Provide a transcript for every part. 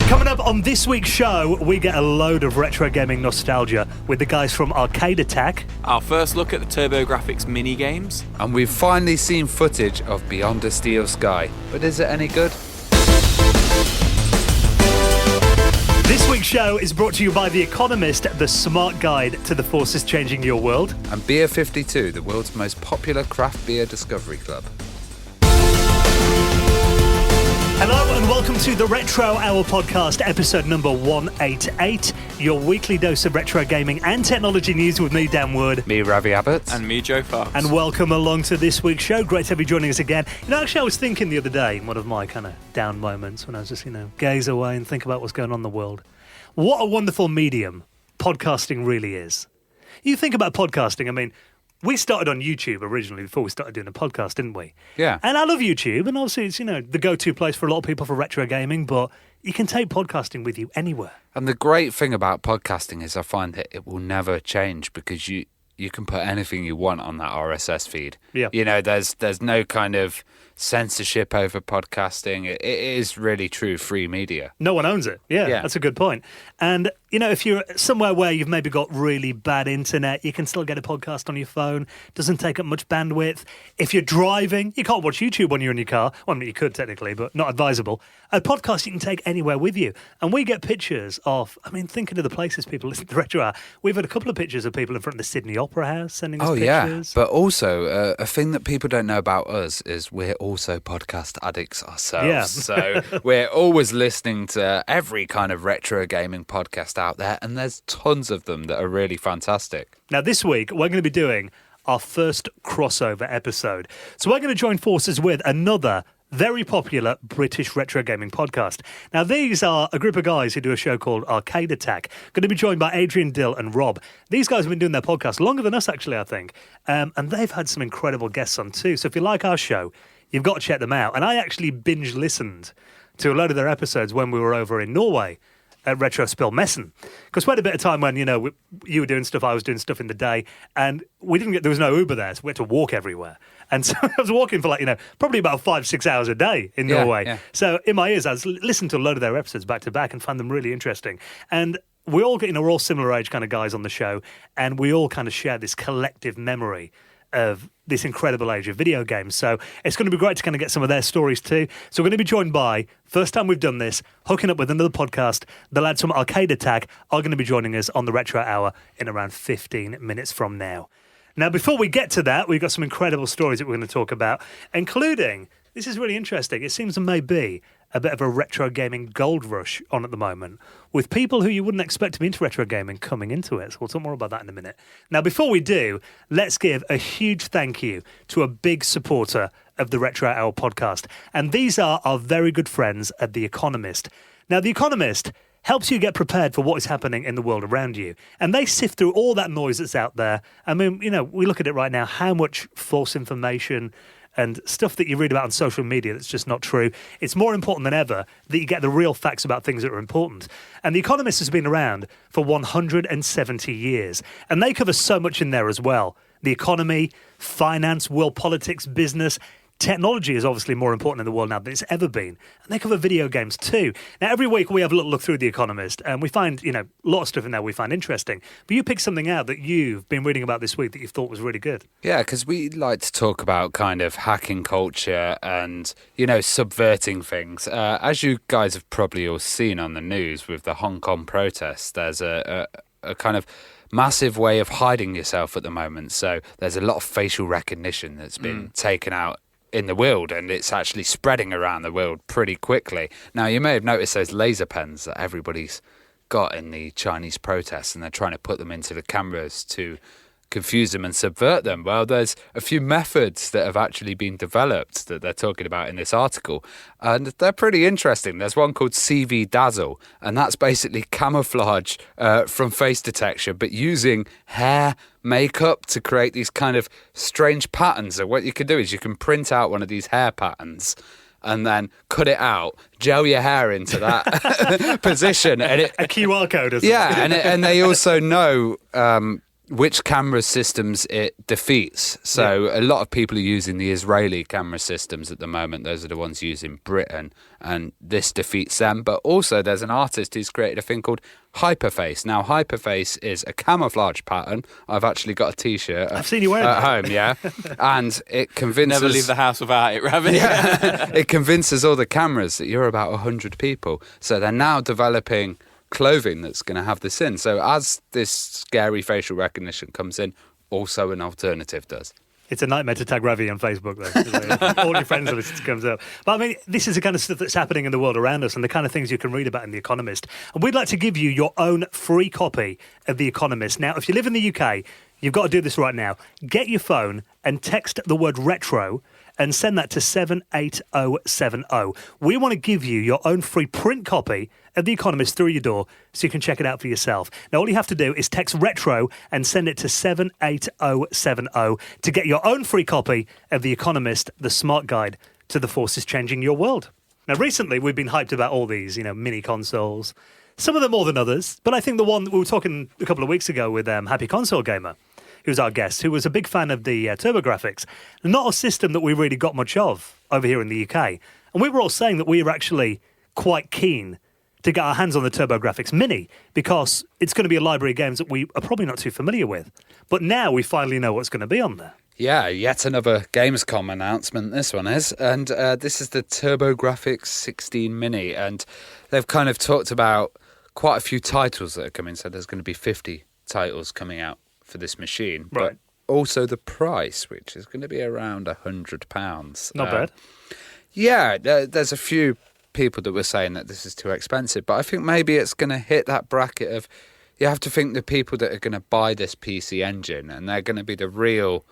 Coming up on this week's show, we get a load of retro gaming nostalgia with the guys from Arcade Attack. Our first look at the TurboGrafx mini-games. And we've finally seen footage of Beyond a Steel Sky. But is it any good? This week's show is brought to you by The Economist, the smart guide to the forces changing your world. And Beer 52, the world's most popular craft beer discovery club. Hello and welcome to the Retro Hour podcast, episode number 188, your weekly dose of retro gaming and technology news with me, Dan Wood. Me, Ravi Abbott. And me, Joe Fox. And welcome along to this week's show. Great to have you joining us again. You know, actually, I was thinking the other day, in one of my kind of down moments, when I was just, gaze away and think about what's going on in the world. What a wonderful medium podcasting really is. You think about podcasting, I mean, we started on YouTube originally before we started doing a podcast, didn't we? Yeah. And I love YouTube, and obviously it's, the go-to place for a lot of people for retro gaming, but you can take podcasting with you anywhere. And the great thing about podcasting is I find that it will never change because you can put anything you want on that RSS feed. Yeah. There's no kind of censorship over podcasting. It is really true free media. No one owns it. Yeah, that's a good point. And, if you're somewhere where you've maybe got really bad internet, you can still get a podcast on your phone. Doesn't take up much bandwidth. If you're driving, you can't watch YouTube when you're in your car. Well, I mean, you could technically, but not advisable. A podcast you can take anywhere with you. And we get pictures of, thinking of the places people listen to Retro Hour. We've had a couple of pictures of people in front of the Sydney Opera House sending us pictures. Oh, yeah. But also, a thing that people don't know about us is we're also podcast addicts ourselves. Yeah. So we're always listening to every kind of retro gaming podcast out there, and there's tons of them that are really fantastic. Now, this week, we're going to be doing our first crossover episode. So we're going to join forces with another very popular British retro gaming podcast. Now, these are a group of guys who do a show called Arcade Attack. Going to be joined by Adrian, Dill and Rob. These guys have been doing their podcast longer than us, actually, I think. And they've had some incredible guests on too. So if you like our show, you've got to check them out. And I actually binge listened to a load of their episodes when we were over in Norway at Retro Spill Messen. Because we had a bit of time when, you were doing stuff, I was doing stuff in the day, and there was no Uber there, so we had to walk everywhere. And so I was walking for probably about 5-6 hours a day in Norway. Yeah. So in my ears, I was listening to a load of their episodes back to back and found them really interesting. And we all, we're all similar age kind of guys on the show, and we all kind of share this collective memory of this incredible age of video games. So it's going to be great to kind of get some of their stories too. So we're going to be joined by, first time we've done this, hooking up with another podcast. The lads from Arcade Attack are going to be joining us on the Retro Hour in around 15 minutes from now. Now, before we get to that, we've got some incredible stories that we're going to talk about, including, this is really interesting, it seems there may be a bit of a retro gaming gold rush on at the moment, with people who you wouldn't expect to be into retro gaming coming into it. So we'll talk more about that in a minute. Now, before we do, let's give a huge thank you to a big supporter of the Retro Hour podcast. And these are our very good friends at The Economist. Now, The Economist helps you get prepared for what is happening in the world around you. And they sift through all that noise that's out there. I mean, we look at it right now, how much false information and stuff that you read about on social media that's just not true. It's more important than ever that you get the real facts about things that are important. And The Economist has been around for 170 years. And they cover so much in there as well. The economy, finance, world politics, business. Technology is obviously more important in the world now than it's ever been. And they cover video games too. Now, every week we have a little look through The Economist and we find, a lot of stuff in there we find interesting. But you pick something out that you've been reading about this week that you thought was really good. Yeah, because we like to talk about kind of hacking culture and, subverting things. As you guys have probably all seen on the news with the Hong Kong protests, there's a kind of massive way of hiding yourself at the moment. So there's a lot of facial recognition that's been taken out in the world, and it's actually spreading around the world pretty quickly. Now, you may have noticed those laser pens that everybody's got in the Chinese protests, and they're trying to put them into the cameras to confuse them and subvert them. Well, there's a few methods that have actually been developed that they're talking about in this article, and they're pretty interesting. There's one called CV Dazzle, and that's basically camouflage from face detection, but using hair, makeup to create these kind of strange patterns. So what you can do is you can print out one of these hair patterns and then cut it out, gel your hair into that position. And a QR code or something. Yeah, and they also know which camera systems it defeats. So a lot of people are using the Israeli camera systems at the moment. Those are the ones used in Britain, and this defeats them. But also there's an artist who's created a thing called Hyperface. Now, Hyperface is a camouflage pattern. I've actually got a T-shirt I've seen you wearing at it. home, yeah. And it convinces... Never leave the house without it, Ravi. Yeah. It convinces all the cameras that you're about 100 people. So they're now developing clothing that's going to have this in. So as this scary facial recognition comes in, also an alternative does. It's a nightmare to tag Ravi on Facebook, though. All your friends are listening, comes up. But I mean, this is the kind of stuff that's happening in the world around us and the kind of things you can read about in The Economist. And we'd like to give you your own free copy of The Economist. Now, if you live in the UK, you've got to do this right now. Get your phone and text the word retro and send that to 78070. We want to give you your own free print copy of The Economist through your door so you can check it out for yourself. Now, all you have to do is text retro and send it to 78070 to get your own free copy of The Economist, the smart guide to the forces changing your world. Now, recently, we've been hyped about all these, mini consoles. Some of them more than others, but I think the one that we were talking a couple of weeks ago with Happy Console Gamer, who's our guest, who was a big fan of the TurboGrafx. Not a system that we really got much of over here in the UK. And we were all saying that we were actually quite keen to get our hands on the TurboGrafx Mini because it's going to be a library of games that we are probably not too familiar with. But now we finally know what's going to be on there. Yeah, yet another Gamescom announcement, this one is. And this is the TurboGrafx 16 Mini. And they've kind of talked about quite a few titles that are coming. So there's going to be 50 titles coming out for this machine, right. But also the price, which is going to be around £100. Not bad. Yeah, there's a few people that were saying that this is too expensive, but I think maybe it's going to hit that bracket of, you have to think the people that are going to buy this PC Engine, and they're going to be the real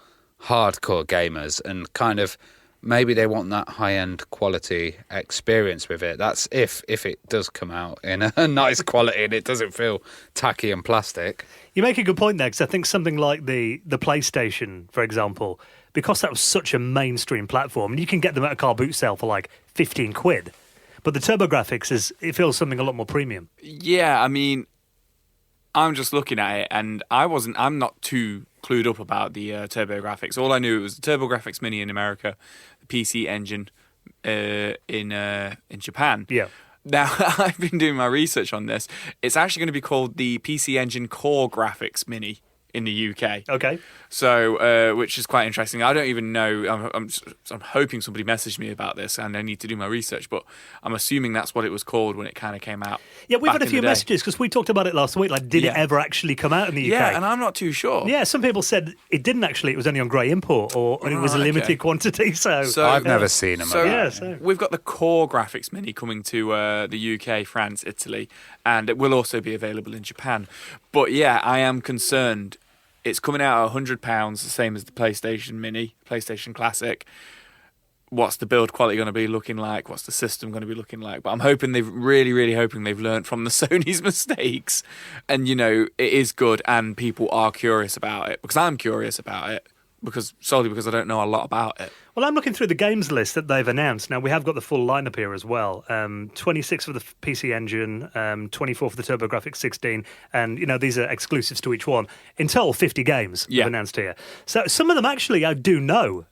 hardcore gamers, and kind of maybe they want that high-end quality experience with it. That's if it does come out in a nice quality and it doesn't feel tacky and plastic. You make a good point there, because I think something like the PlayStation, for example, because that was such a mainstream platform, and you can get them at a car boot sale for like 15 quid. But the TurboGrafx, it feels something a lot more premium. Yeah, I mean, I'm just looking at it, and I'm not too clued up about the TurboGrafx. All I knew was the TurboGrafx Mini in America, the PC Engine in Japan. Yeah. Now, I've been doing my research on this. It's actually going to be called the PC Engine Core Graphics Mini in the UK. Okay. So, which is quite interesting. I don't even know. I'm hoping somebody messaged me about this, and I need to do my research. But I'm assuming that's what it was called when it kind of came out. Yeah, we've had a few messages because we talked about it last week. Like, did it ever actually come out in the UK? Yeah, and I'm not too sure. Yeah, some people said it didn't actually. It was only on grey import, or it was a limited quantity. So I've never seen them. So we've got the Core Graphics Mini coming to the UK, France, Italy, and it will also be available in Japan. But yeah, I am concerned. It's coming out at £100, the same as the PlayStation Mini, PlayStation Classic. What's the build quality going to be looking like? What's the system going to be looking like? But I'm hoping really hoping they've learned from the Sony's mistakes. And, it is good and people are curious about it. Because I'm curious about it. Solely because I don't know a lot about it. Well, I'm looking through the games list that they've announced. Now, we have got the full lineup here as well. 26 for the PC Engine, 24 for the TurboGrafx 16, and, these are exclusives to each one. In total, 50 games they've announced here. So some of them, actually, I do know.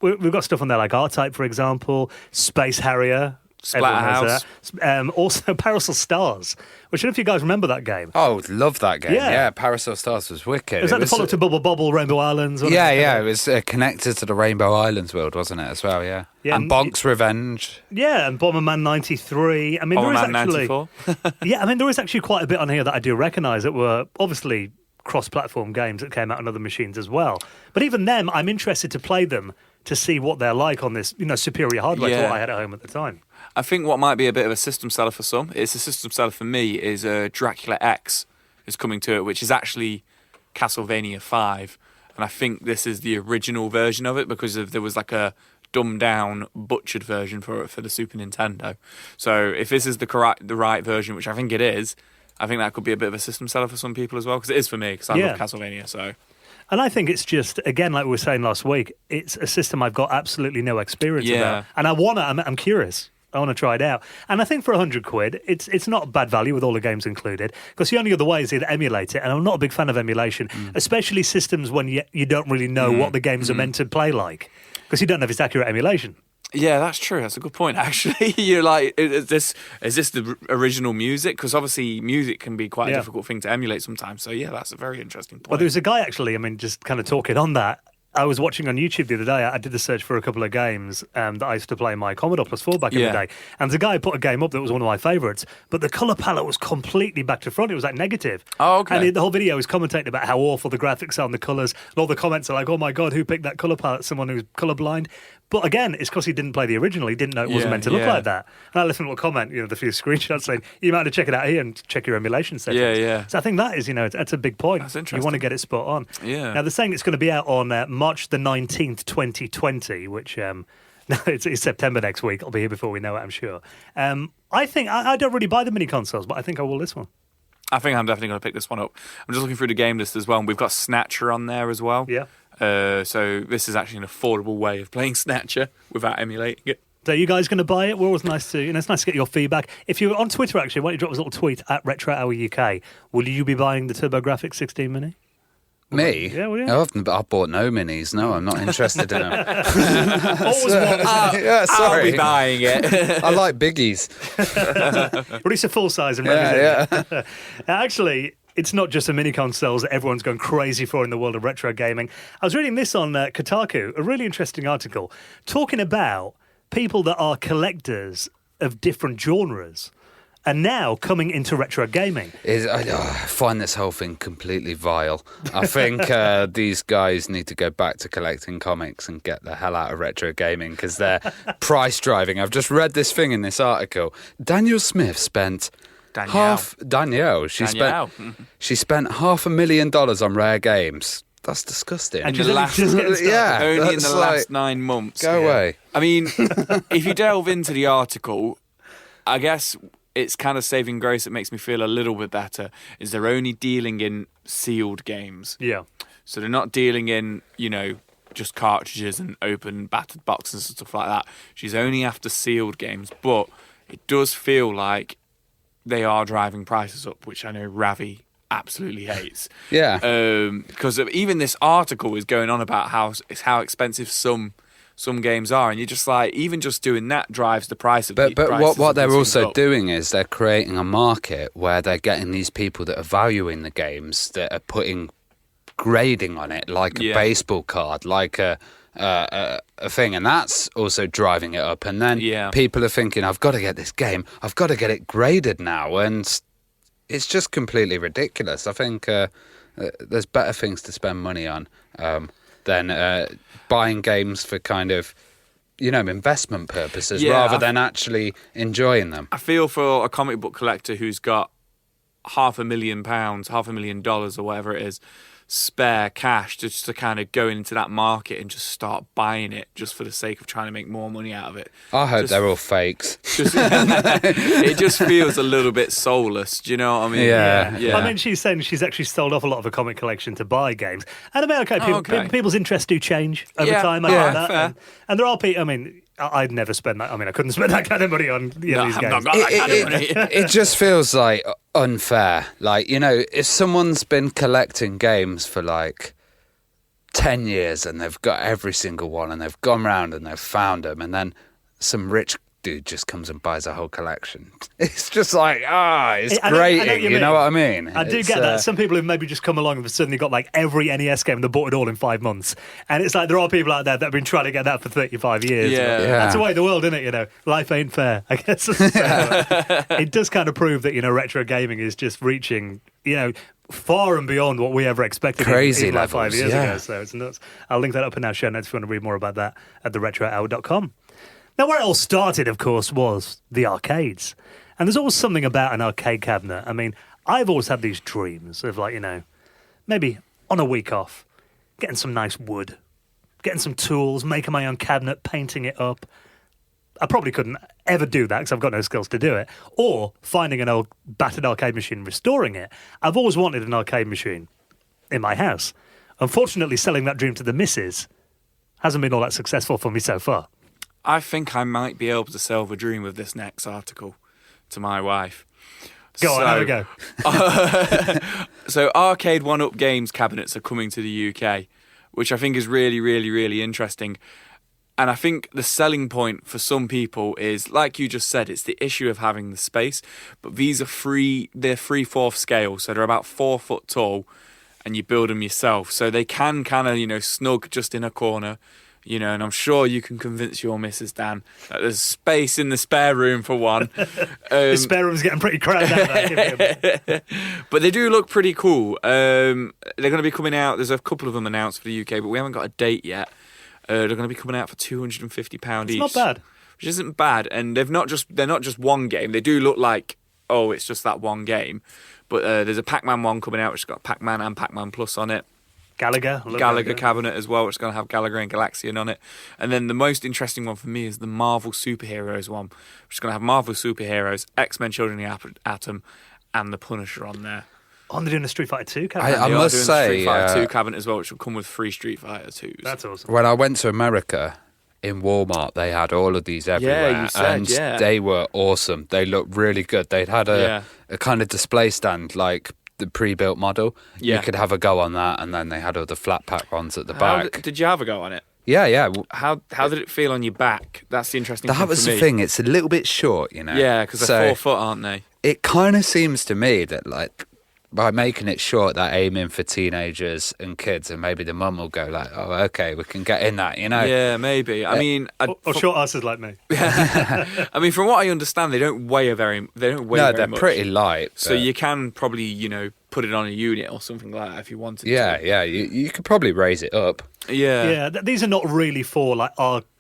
We've got stuff on there like R-Type, for example, Space Harrier. Splatterhouse. Also, Parasol Stars, which I don't know if you guys remember that game. Oh, love that game. Yeah. Yeah, Parasol Stars was wicked. Was that the follow-up to Bubble Bobble, Rainbow Islands? Yeah, it was connected to the Rainbow Islands world, wasn't it, as well, yeah. And Bonk's Revenge. Yeah, and Bomberman 93. I mean, Bomberman there is actually 94. Yeah, there is actually quite a bit on here that I do recognise that were obviously cross-platform games that came out on other machines as well. But even them, I'm interested to play them to see what they're like on this, superior hardware to what I had at home at the time. I think what might be a bit of a system seller for some, it's a system seller for me, is Dracula X is coming to it, which is actually Castlevania 5. And I think this is the original version of it because there was like a dumbed down, butchered version for the Super Nintendo. So if this is the right version, which I think it is, I think that could be a bit of a system seller for some people as well, because it is for me, because I love Castlevania, so... And I think it's just, again, like we were saying last week, it's a system I've got absolutely no experience about. And I'm curious. I want to try it out. And I think for £100, it's not bad value with all the games included, because the only other way is to emulate it, and I'm not a big fan of emulation, especially systems when you don't really know what the games are meant to play like, because you don't know if it's accurate emulation. Yeah, that's true. That's a good point, actually. You're like, is this the original music? Because obviously music can be quite a difficult thing to emulate sometimes. So yeah, that's a very interesting point. Well, there was a guy actually, I mean, just kind of talking on that, I was watching on YouTube the other day. I did the search for a couple of games that I used to play in my Commodore Plus 4 back in the day. And the guy put a game up that was one of my favourites, but the colour palette was completely back to front. It was like negative. Oh, okay. And the whole video was commentating about how awful the graphics are and the colours. And all the comments are like, oh my God, who picked that colour palette? Someone who's colourblind. But again, it's because he didn't play the original. He didn't know it wasn't meant to look like that. And I listened to a comment, the few screenshots saying, you might have to check it out here and check your emulation settings. Yeah. So I think that is, that's a big point. That's interesting. You want to get it spot on. Yeah. Now, they're saying it's going to be out on March the 19th, 2020, which it's September next week. It'll be here before we know it, I'm sure. I think I don't really buy the mini consoles, but I think I will this one. I think I'm definitely going to pick this one up. I'm just looking through the game list as well, and we've got Snatcher on there as well. Yeah. So this is actually an affordable way of playing Snatcher without emulating it. So are you guys going to buy it? We're always nice to, it's nice to get your feedback. If you're on Twitter, actually, why don't you drop us a little tweet at Retro Hour UK? Will you be buying the TurboGrafx 16 Mini? Me? Yeah, well, I've bought no minis. No, I'm not interested in them. Always want I'll be buying it. I like biggies. Release a full size and Yeah. Now, actually, it's not just the mini consoles that everyone's going crazy for in the world of retro gaming. I was reading this on Kotaku, a really interesting article, talking about people that are collectors of different genres and now coming into retro gaming. I find this whole thing completely vile. I think these guys need to go back to collecting comics and get the hell out of retro gaming because they're price driving. I've just read this thing in this article. Danielle Smith spent Danielle. She spent $500,000 on rare games. That's disgusting. And only in the last 9 months. Go away. I mean, if you delve into the article, I guess it's kind of saving grace that makes me feel a little bit better is they're only dealing in sealed games. Yeah. So they're not dealing in, just cartridges and open battered boxes and stuff like that. She's only after sealed games, but it does feel like they are driving prices up, which I know Ravi absolutely hates. Yeah. Because even this article is going on about how expensive some games are, and you're just like, even just doing that drives the price of. But what they're also doing is they're creating a market where they're getting these people that are valuing the games that are putting grading on it, like a baseball card, like a thing, and that's also driving it up. And then people are thinking, I've got to get this game, I've got to get it graded now, and it's just completely ridiculous. I think there's better things to spend money on than buying games for kind of, investment purposes rather than actually enjoying them. I feel for a comic book collector who's got $500,000 or whatever it is, spare cash just to kind of go into that market and just start buying it just for the sake of trying to make more money out of it. I hope they're all fakes. It just feels a little bit soulless. Do you know what I mean? Yeah. I mean, she's saying she's actually sold off a lot of her comic collection to buy games. And I mean, people's interests do change over time. I get that. Fair. And there are people, I mean, I'd never spend that. I mean, I couldn't spend that kind of money on these games. It just feels like unfair. Like, if someone's been collecting games for like 10 years and they've got every single one and they've gone round and they've found them, and then some rich dude just comes and buys a whole collection. It's just like, it's grating, you know what I mean? I do get that. Some people who maybe just come along and have suddenly got like every NES game and they bought it all in 5 months. And it's like there are people out there that have been trying to get that for 35 years. Yeah. That's the way of the world, isn't it? Life ain't fair, I guess. So, it does kind of prove that, retro gaming is just reaching, far and beyond what we ever expected. Crazy even like levels, 5 years ago. So it's nuts. I'll link that up in our show notes if you want to read more about that at theretrohour.com. Now, where it all started, of course, was the arcades. And there's always something about an arcade cabinet. I mean, I've always had these dreams of, like, maybe on a week off, getting some nice wood, getting some tools, making my own cabinet, painting it up. I probably couldn't ever do that because I've got no skills to do it. Or finding an old battered arcade machine and restoring it. I've always wanted an arcade machine in my house. Unfortunately, selling that dream to the missus hasn't been all that successful for me so far. I think I might be able to sell the dream of this next article to my wife. Go on, have a go. So arcade one-up games cabinets are coming to the UK, which I think is really, really, really interesting. And I think the selling point for some people is, like you just said, it's the issue of having the space. But these are they're 3/4 scale, so they're about 4 foot tall, and you build them yourself. So they can kind of, snug just in a corner, and I'm sure you can convince your missus, Dan, that there's space in the spare room for one. The spare room's getting pretty crowded out. But they do look pretty cool. They're going to be coming out. There's a couple of them announced for the UK, but we haven't got a date yet. They're going to be coming out for £250 each. It's not bad. Which isn't bad. And they're not just one game. They do look like, it's just that one game. But there's a Pac-Man one coming out, which has got Pac-Man and Pac-Man Plus on it. Gallagher cabinet as well, which is going to have Gallagher and Galaxian on it. And then the most interesting one for me is the Marvel Superheroes one, which is going to have Marvel Superheroes, X-Men Children of the Atom, and the Punisher on there. Oh, they're doing a Street Fighter 2 cabinet. I must say, Street Fighter 2 cabinet as well, which will come with 3 Street Fighter 2s. That's awesome. When I went to America, in Walmart, they had all of these everywhere. Yeah, you said, and they were awesome. They looked really good. They'd had a kind of display stand, like the pre-built model. Yeah. You could have a go on that, and then they had all the flat pack ones at the back. Did you have a go on it? Yeah. How did it feel on your back? That's the interesting thing for me. That was the thing. It's a little bit short, Yeah, because they're 4 foot, aren't they? It kind of seems to me that, like, by making it short, they're aiming for teenagers and kids, and maybe the mum will go like, "Oh, okay, we can get in that," Yeah, maybe. I mean, or short asses like me. I mean, from what I understand, they don't weigh very much. No, they're pretty light. So you can probably, put it on a unit or something like that if you wanted to. Yeah. You could probably raise it up. Yeah. These are not really for like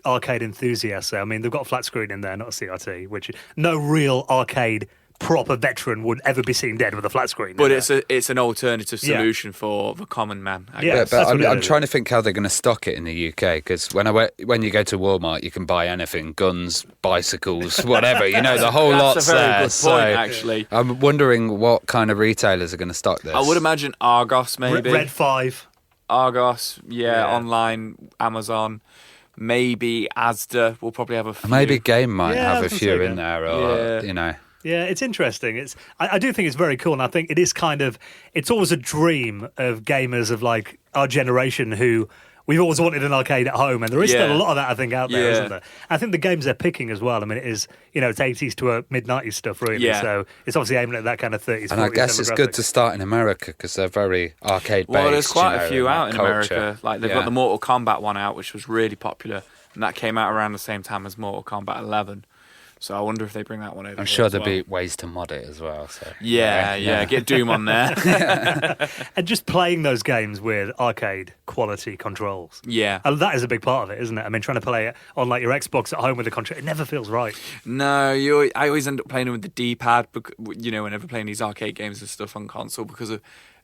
arcade enthusiasts. I mean, they've got a flat screen in there, not a CRT, which no real arcade proper veteran would ever be seen dead with a flat screen. But it's an alternative solution for the common man. But I'm trying to think how they're going to stock it in the UK, because when you go to Walmart, you can buy anything, guns, bicycles, whatever. The whole lot's there. That's a very good point, actually. I'm wondering what kind of retailers are going to stock this. I would imagine Argos, maybe. Red 5. Argos, online, Amazon. Maybe Asda will probably have a few. Maybe Game might have a few in there, or, Yeah, it's interesting. I do think it's very cool, and I think it is it's always a dream of gamers of like our generation who we've always wanted an arcade at home, and there is still a lot of that, I think, out there, isn't there? I think the games they're picking as well, I mean, it is, it's 80s to mid-90s stuff, really, so it's obviously aiming at that kind of 30s, 40s And I guess it's good to start in America, because they're very arcade-based. Well, there's quite a few out in culture. America. Like, they've got the Mortal Kombat one out, which was really popular, and that came out around the same time as Mortal Kombat 11. So I wonder if they bring that one over. I'm sure there'll be ways to mod it as well. So get Doom on there. And just playing those games with arcade quality controls. Yeah. And that is a big part of it, isn't it? I mean, trying to play it on like your Xbox at home with the control, it never feels right. No, I always end up playing with the D-pad, whenever playing these arcade games and stuff on console, because it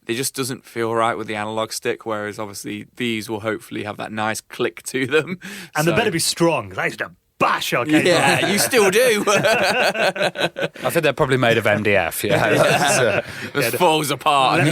just doesn't feel right with the analog stick, whereas obviously these will hopefully have that nice click to them. And they better be strong, because I used to bash arcade. Yeah, you still do. I think they're probably made of MDF. It falls apart.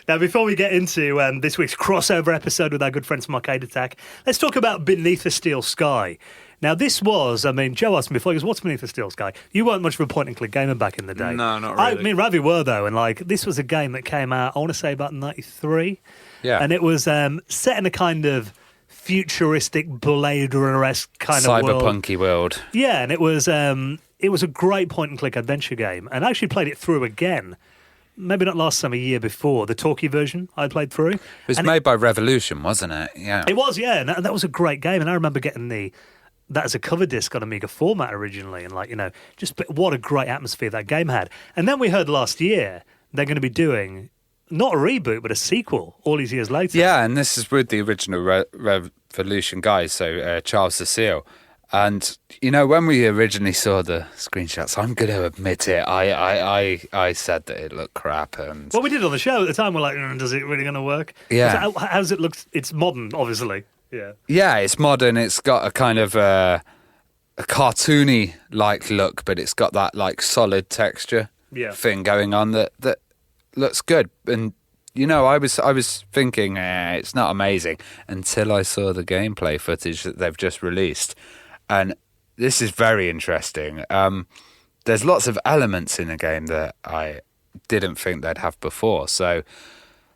Now, before we get into this week's crossover episode with our good friends from Arcade Attack, let's talk about Beneath a Steel Sky. Now, this was, Joe asked me before, he goes, what's Beneath a Steel Sky? You weren't much of a point-and-click gamer back in the day. No, not really. Me and Ravi were, though, and this was a game that came out, I want to say, about 93. Yeah. And it was set in a kind of futuristic Blade Runner-esque kind of world. Cyberpunky world. Yeah, and it was a great point-and-click adventure game. And I actually played it through again. Maybe not last summer, year before. The talkie version I played through. It was made by Revolution, wasn't it? Yeah. It was, yeah. And that was a great game. And I remember getting that as a cover disc on Amiga format originally. And what a great atmosphere that game had. And then we heard last year they're going to be doing not a reboot, but a sequel all these years later. Yeah, and this is with the original Revolution guys, so Charles Cecile. And, when we originally saw the screenshots, I'm going to admit it, I said that it looked crap. And well, we did on the show at the time, we're like, does it really going to work? Yeah. So how's it look? It's modern, obviously. Yeah. Yeah, it's modern. It's got a kind of a cartoony-like look, but it's got that, solid texture thing going on that looks good. And I was thinking it's not amazing until I saw the gameplay footage that they've just released, and this is very interesting. There's lots of elements in the game that I didn't think they'd have before. So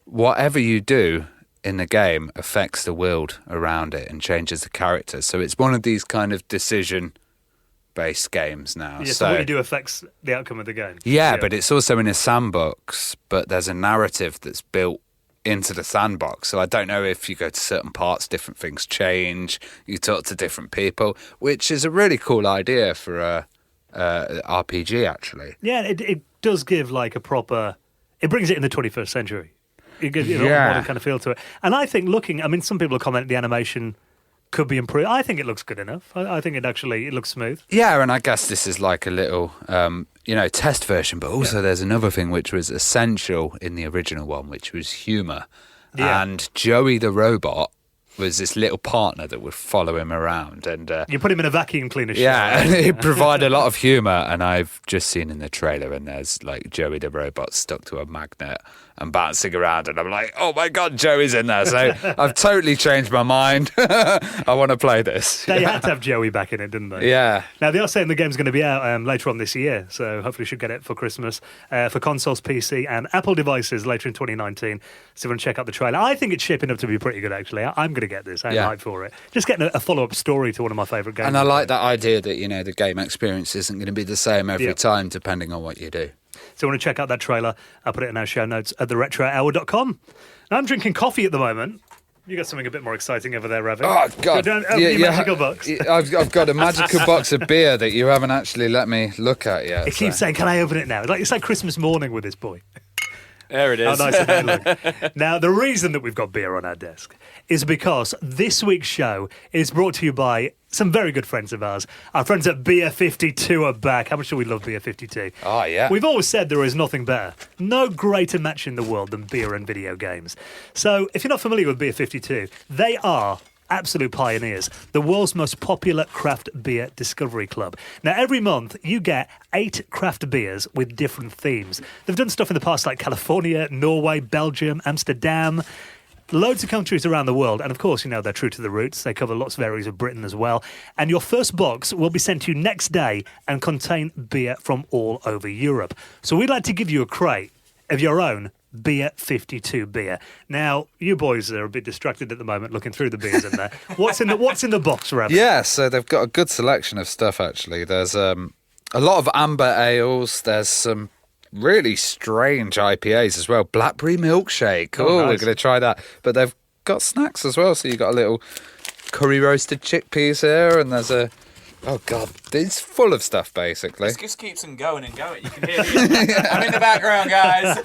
whatever you do in the game affects the world around it and changes the characters. So it's one of these kind of decision-based games now. Yeah, so what you do affects the outcome of the game. Yeah, but it's also in a sandbox, but there's a narrative that's built into the sandbox. So I don't know if you go to certain parts, different things change, you talk to different people, which is a really cool idea for a RPG, actually. Yeah, it does give like a proper... It brings it in the 21st century. It gives a modern kind of feel to it. And I think some people have commented the animation could be improved. I think it looks good enough. I think it looks smooth. Yeah, and I guess this is like a little, test version, but also there's another thing which was essential in the original one, which was humour. Yeah. And Joey the robot was this little partner that would follow him around. And you put him in a vacuum cleaner. Yeah, and he provided a lot of humour. And I've just seen in the trailer, and there's like Joey the robot stuck to a magnet and bouncing around, and I'm like, oh my God, Joey's in there. So I've totally changed my mind. I want to play this. They had to have Joey back in it, didn't they? Yeah. Now, they are saying the game's going to be out later on this year, so hopefully you should get it for Christmas for consoles, PC, and Apple devices later in 2019. So you want to check out the trailer. I think it's shaping up to be pretty good, actually. I'm going to get this. I'm hyped for it. Just getting a follow-up story to one of my favourite games. And I like that idea that, the game experience isn't going to be the same every time, depending on what you do. So I want to check out that trailer. I'll put it in our show notes at theretrohour.com. Now, I'm drinking coffee at the moment. You got something a bit more exciting over there, Ravi. Oh, God. Magical box. I've got a magical box of beer that you haven't actually let me look at yet. It keeps saying, can I open it now? It's like Christmas morning with this boy. There it is. How nice it look. Now, the reason that we've got beer on our desk is because this week's show is brought to you by some very good friends of ours. Our friends at Beer 52 are back. How much do we love Beer 52? Oh, yeah. We've always said there is nothing better, no greater match in the world than beer and video games. So, if you're not familiar with Beer 52, they are absolute pioneers, the world's most popular craft beer discovery club. Now, every month, you get 8 craft beers with different themes. They've done stuff in the past like California, Norway, Belgium, Amsterdam, loads of countries around the world. And of course, they're true to the roots. They cover lots of areas of Britain as well. And your first box will be sent to you next day and contain beer from all over Europe. So we'd like to give you a crate of your own Beer 52 beer. Now, you boys are a bit distracted at the moment looking through the beers in there. What's in the box, Rav? Yeah, so they've got a good selection of stuff, actually. There's a lot of amber ales. There's some really strange IPAs as well. Blackberry milkshake. Oh, nice. We're going to try that. But they've got snacks as well. So you've got a little curry roasted chickpeas here, and there's a... Oh, God, it's full of stuff, basically. This just keeps on going and going. You can hear it. I'm in the background, guys.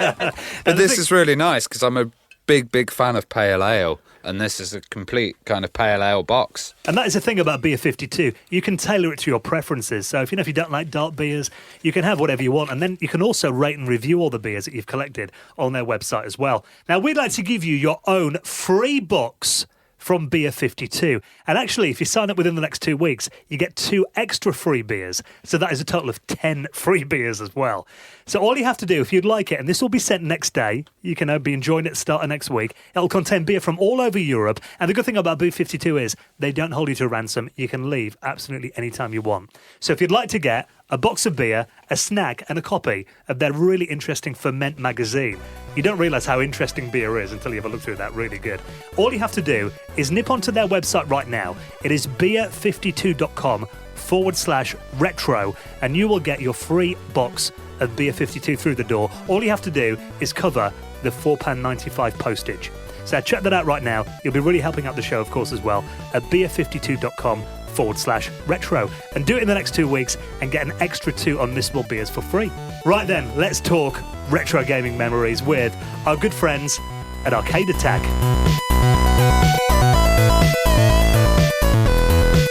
But this is really nice, because I'm a big fan of pale ale, and this is a complete kind of pale ale box. And that is the thing about Beer 52. You can tailor it to your preferences. So if you don't like dark beers, you can have whatever you want. And then you can also rate and review all the beers that you've collected on their website as well. Now, we'd like to give you your own free box from Beer 52. And actually, if you sign up within the next 2 weeks, you get 2 extra free beers. So that is a total of 10 free beers as well. So all you have to do, if you'd like it, and this will be sent next day, you can be enjoying it start of next week. It'll contain beer from all over Europe. And the good thing about Beer 52 is they don't hold you to ransom. You can leave absolutely any time you want. So if you'd like to get a box of beer, a snack, and a copy of their really interesting Ferment magazine. You don't realise how interesting beer is until you have a look through that. Really good. All you have to do is nip onto their website right now. It is beer52.com/retro, and you will get your free box of Beer 52 through the door. All you have to do is cover the £4.95 postage. So check that out right now. You'll be really helping out the show, of course, as well, at beer52.com/retro, and do it in the next 2 weeks and get an extra 2 unmissable beers for free. Right then, let's talk retro gaming memories with our good friends at Arcade Attack.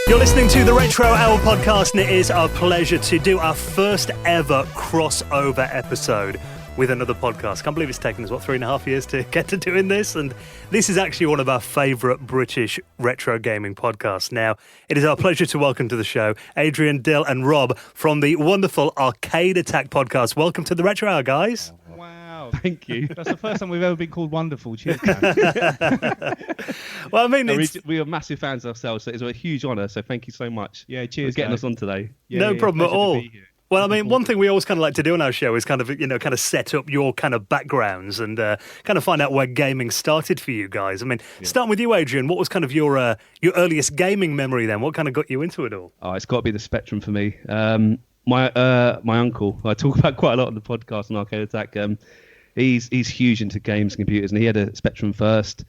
You're listening to the Retro Hour podcast, and it is our pleasure to do our first ever crossover episode with another podcast. Can't believe it's taken us, 3.5 years to get to doing this, and this is actually one of our favourite British retro gaming podcasts. Now, it is our pleasure to welcome to the show Adrian, Dill and Rob from the wonderful Arcade Attack podcast. Welcome to the Retro Hour, guys. Wow, Oh, thank you. That's the first time we've ever been called wonderful. Cheers, Dan. Well, I mean, No, it's, we are massive fans ourselves, so it's a huge honour. So thank you so much Yeah, for cheers, getting guys. us on today. no problem at pleasure to all. be here. Well, I mean, one thing we always kind of like to do on our show is kind of set up your kind of backgrounds and kind of find out where gaming started for you guys. I mean, starting with you, Adrian, what was kind of your earliest gaming memory then? What kind of got you into it all? Oh, it's got to be the Spectrum for me. My uncle, who I talk about quite a lot on the podcast on Arcade Attack, he's huge into games and computers, and he had a Spectrum first.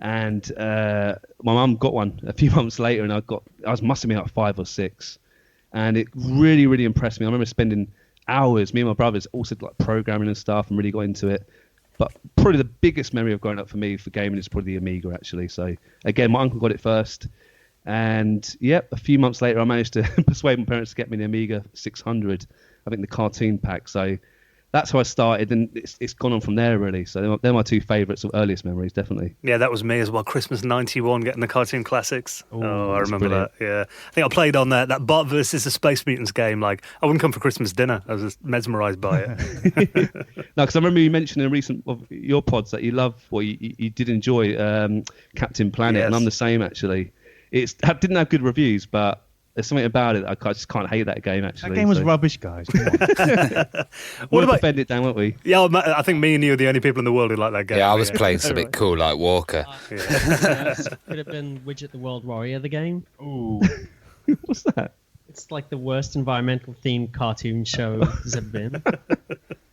And my mum got one a few months later, and I must have been like 5 or 6. And it really, really impressed me. I remember spending hours, me and my brothers, also like programming and stuff, and really got into it. But probably the biggest memory of growing up for me for gaming is probably the Amiga, actually. So again, my uncle got it first. And a few months later, I managed to persuade my parents to get me the Amiga 600, I think the cartoon pack. So that's how I started, and it's gone on from there, really. So they're my two favourites of earliest memories, definitely. Yeah, that was me as well. Christmas '91, getting the cartoon classics. I remember brilliant. that. Yeah, I think I played on that Bart versus the Space Mutants game. Like, I wouldn't come for Christmas dinner. I was just mesmerised by it. No, because I remember you mentioned in recent of your pods that you love, or you did enjoy Captain Planet, Yes. and I'm the same actually. Didn't have good reviews, but there's something about it I just can't hate that game actually. That game was rubbish, guys. Come on. We'll about- defend it down, won't we? Yeah, I think me and you are the only people in the world who like that game. Yeah, I was playing something cool like Walker. Could have been Widget the World Warrior, the game. Ooh. What's that? It's like the worst environmental themed cartoon show there's ever been.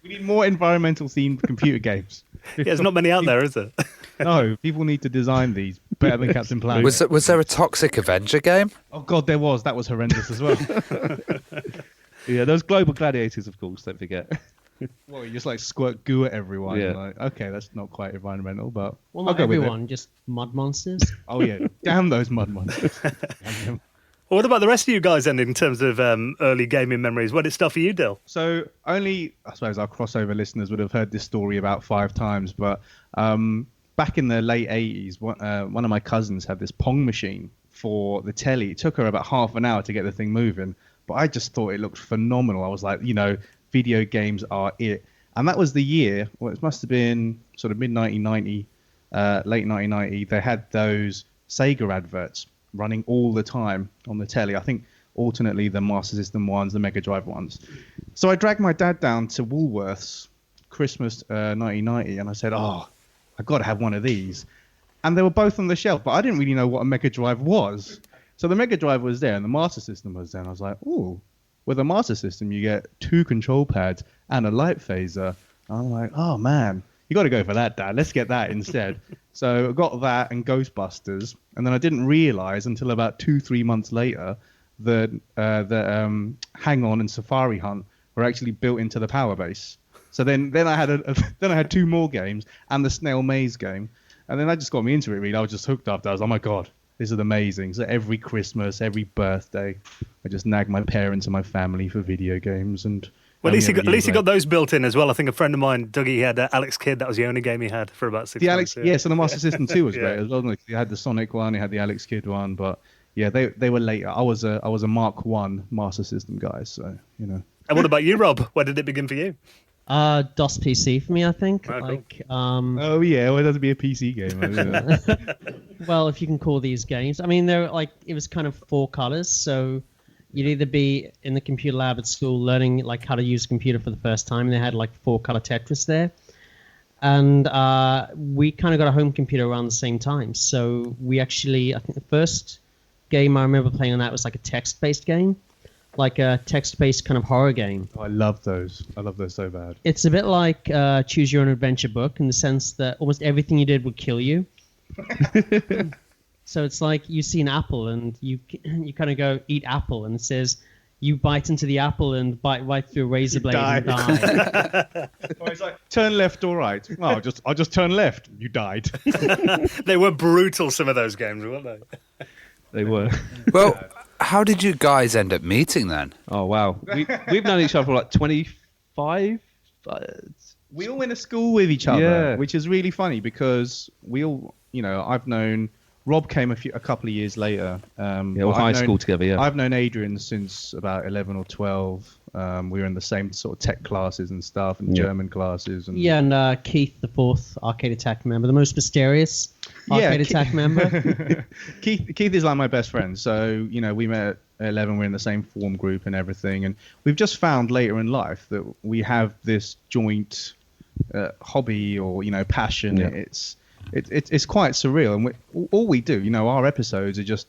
We need more environmental themed computer games. Yeah, there's not many out there, is there? No, people need to design these better than Captain Planet. Was there a Toxic Avenger game? Oh God, there was. That was horrendous as well. Yeah, those Global Gladiators, of course. Don't forget. Well, you just like squirt goo at everyone. Yeah. Like, okay, that's not quite environmental, but Well, I'll not go with it. everyone, just mud monsters. Oh yeah, damn those mud monsters. Damn them. Well, what about the rest of you guys then in terms of early gaming memories? What did it start for you, Dill? So only, I suppose, our crossover listeners would have heard this story about 5 times, but back in the late 80s, one of my cousins had this Pong machine for the telly. It took her about half an hour to get the thing moving, but I just thought it looked phenomenal. I was like, video games are it. And that was the year, well, it must have been sort of mid-1990, late 1990, they had those Sega adverts running all the time on the telly. I think alternately the Master System ones, the Mega Drive ones. So I dragged my dad down to Woolworths Christmas 1990, and I said, I've got to have one of these. And they were both on the shelf, but I didn't really know what a Mega Drive was. So the Mega Drive was there and the Master System was there, and I was like, ooh, with a Master System you get 2 control pads and a light phaser. And I'm like, oh man, you got to go for that, Dad. Let's get that instead. So I got that and Ghostbusters, and then I didn't realize until about 2-3 months later that the Hang On and Safari Hunt were actually built into the power base. So then I had 2 more games and the Snail Maze game, and then that just got me into it. Really, I was just hooked up. I was like, oh my god, this is amazing. So every Christmas, every birthday, I just nag my parents and my family for video games. And Well, at only least he ever got those built in as well. I think a friend of mine, Dougie, he had Alex Kidd. That was the only game he had for about 6 the months. Alex, yes, and the Master System 2 was Yeah. great as well. Wasn't it? He had the Sonic one, he had the Alex Kidd one, but yeah, they were later. I was a Mark 1 Master System guy, so And what about you, Rob? Where did it begin for you? DOS PC for me, I think. Oh, cool. Like, oh yeah, well, it has to be a PC game. Isn't it? well, if you can call these games. I mean, they're like, it was kind of 4 colors, so you'd either be in the computer lab at school learning like how to use a computer for the first time, and they had like 4-color Tetris there. And we kind of got a home computer around the same time. So we actually, I think the first game I remember playing on that was like a text-based game, like a text-based kind of horror game. Oh, I love those. I love those so bad. It's a bit like Choose Your Own Adventure book in the sense that almost everything you did would kill you. So it's like you see an apple and you kind of go, eat apple, and it says you bite into the apple and bite right through a razor blade and die. Oh, it's like turn left or right. Oh, I'll just turn left. You died. They were brutal, some of those games, weren't they? They were. Well, how did you guys end up meeting then? Oh wow, we've known each other for like 25. We all went to school with each other, Yeah. which is really funny because we all, I've known Rob came a couple of years later. Yeah, or high school together. Yeah. I've known Adrian since about 11 or 12. We were in the same sort of tech classes and stuff, and German classes. And Yeah, and Keith, the fourth Arcade Attack member, the most mysterious Arcade Attack member. Keith is like my best friend. So, we met at 11, we're in the same form group and everything. And we've just found later in life that we have this joint hobby or, passion. Yeah. It's quite surreal. And all we do, our episodes are just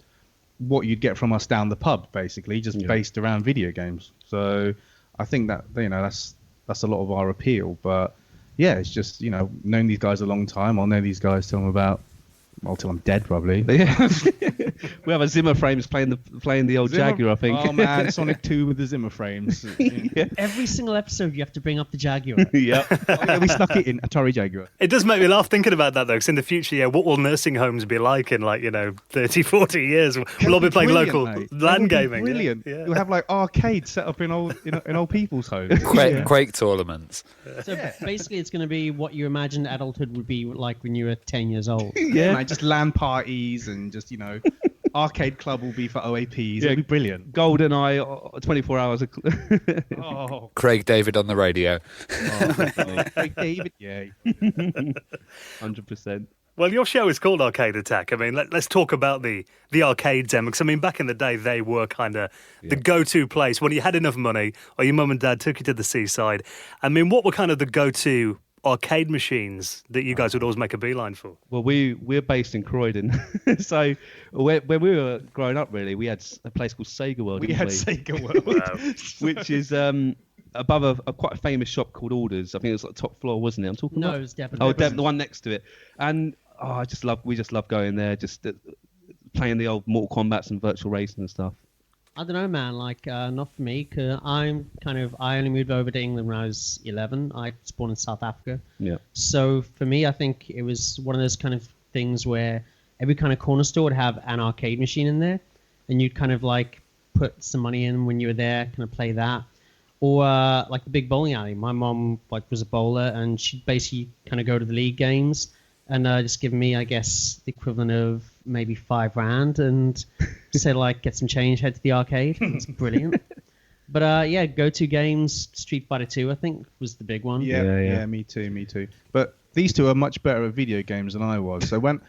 what you'd get from us down the pub, basically, just based around video games. So I think that, that's a lot of our appeal. But yeah, it's just, known these guys a long time. I'll know these guys till I'm dead, probably. Yeah. We have a Zimmer frames playing the old Jaguar, I think. Oh man, Sonic 2 with the Zimmer frames. Yeah. Every single episode, you have to bring up the Jaguar. Yeah. We stuck it in Atari Jaguar. It does make me laugh thinking about that, though, because in the future, what will nursing homes be like in, 30, 40 years? We'll all be playing local LAN gaming. Brilliant. Yeah. You'll have, arcades set up in old people's homes. Quake tournaments. So basically, it's going to be what you imagined adulthood would be like when you were 10 years old. Yeah, man, just LAN parties and just, arcade club will be for OAPs. It'll be brilliant. GoldenEye, 24 hours. Oh, Craig David on the radio. Craig David, yay. 100%. Well, your show is called Arcade Attack. I mean, let's talk about the arcades, Emma, because, back in the day, they were kind of the go-to place when you had enough money or your mum and dad took you to the seaside. What were kind of the go-to arcade machines that you guys would always make a beeline for? Well, we're based in Croydon, so when we were growing up, really, we had a place called Sega World. We had Sega World, which is above a quite a famous shop called Orders. I think it was like top floor, wasn't it? I'm talking about. No, it was definitely. The one next to it. And we just love going there, just playing the old Mortal Kombats and virtual racing and stuff. I don't know, man. Not for me, because I only moved over to England when I was 11. I was born in South Africa. Yeah. So for me, I think it was one of those kind of things where every kind of corner store would have an arcade machine in there, and you'd kind of put some money in when you were there, kind of play that. Or the big bowling alley. My mom was a bowler, and she'd basically kind of go to the league games and just give me, I guess, the equivalent of maybe $5 and say get some change, head to the arcade. It's brilliant. But go-to games, Street Fighter 2, I think, was the big one. Yeah, me too. But these two are much better at video games than I was. So when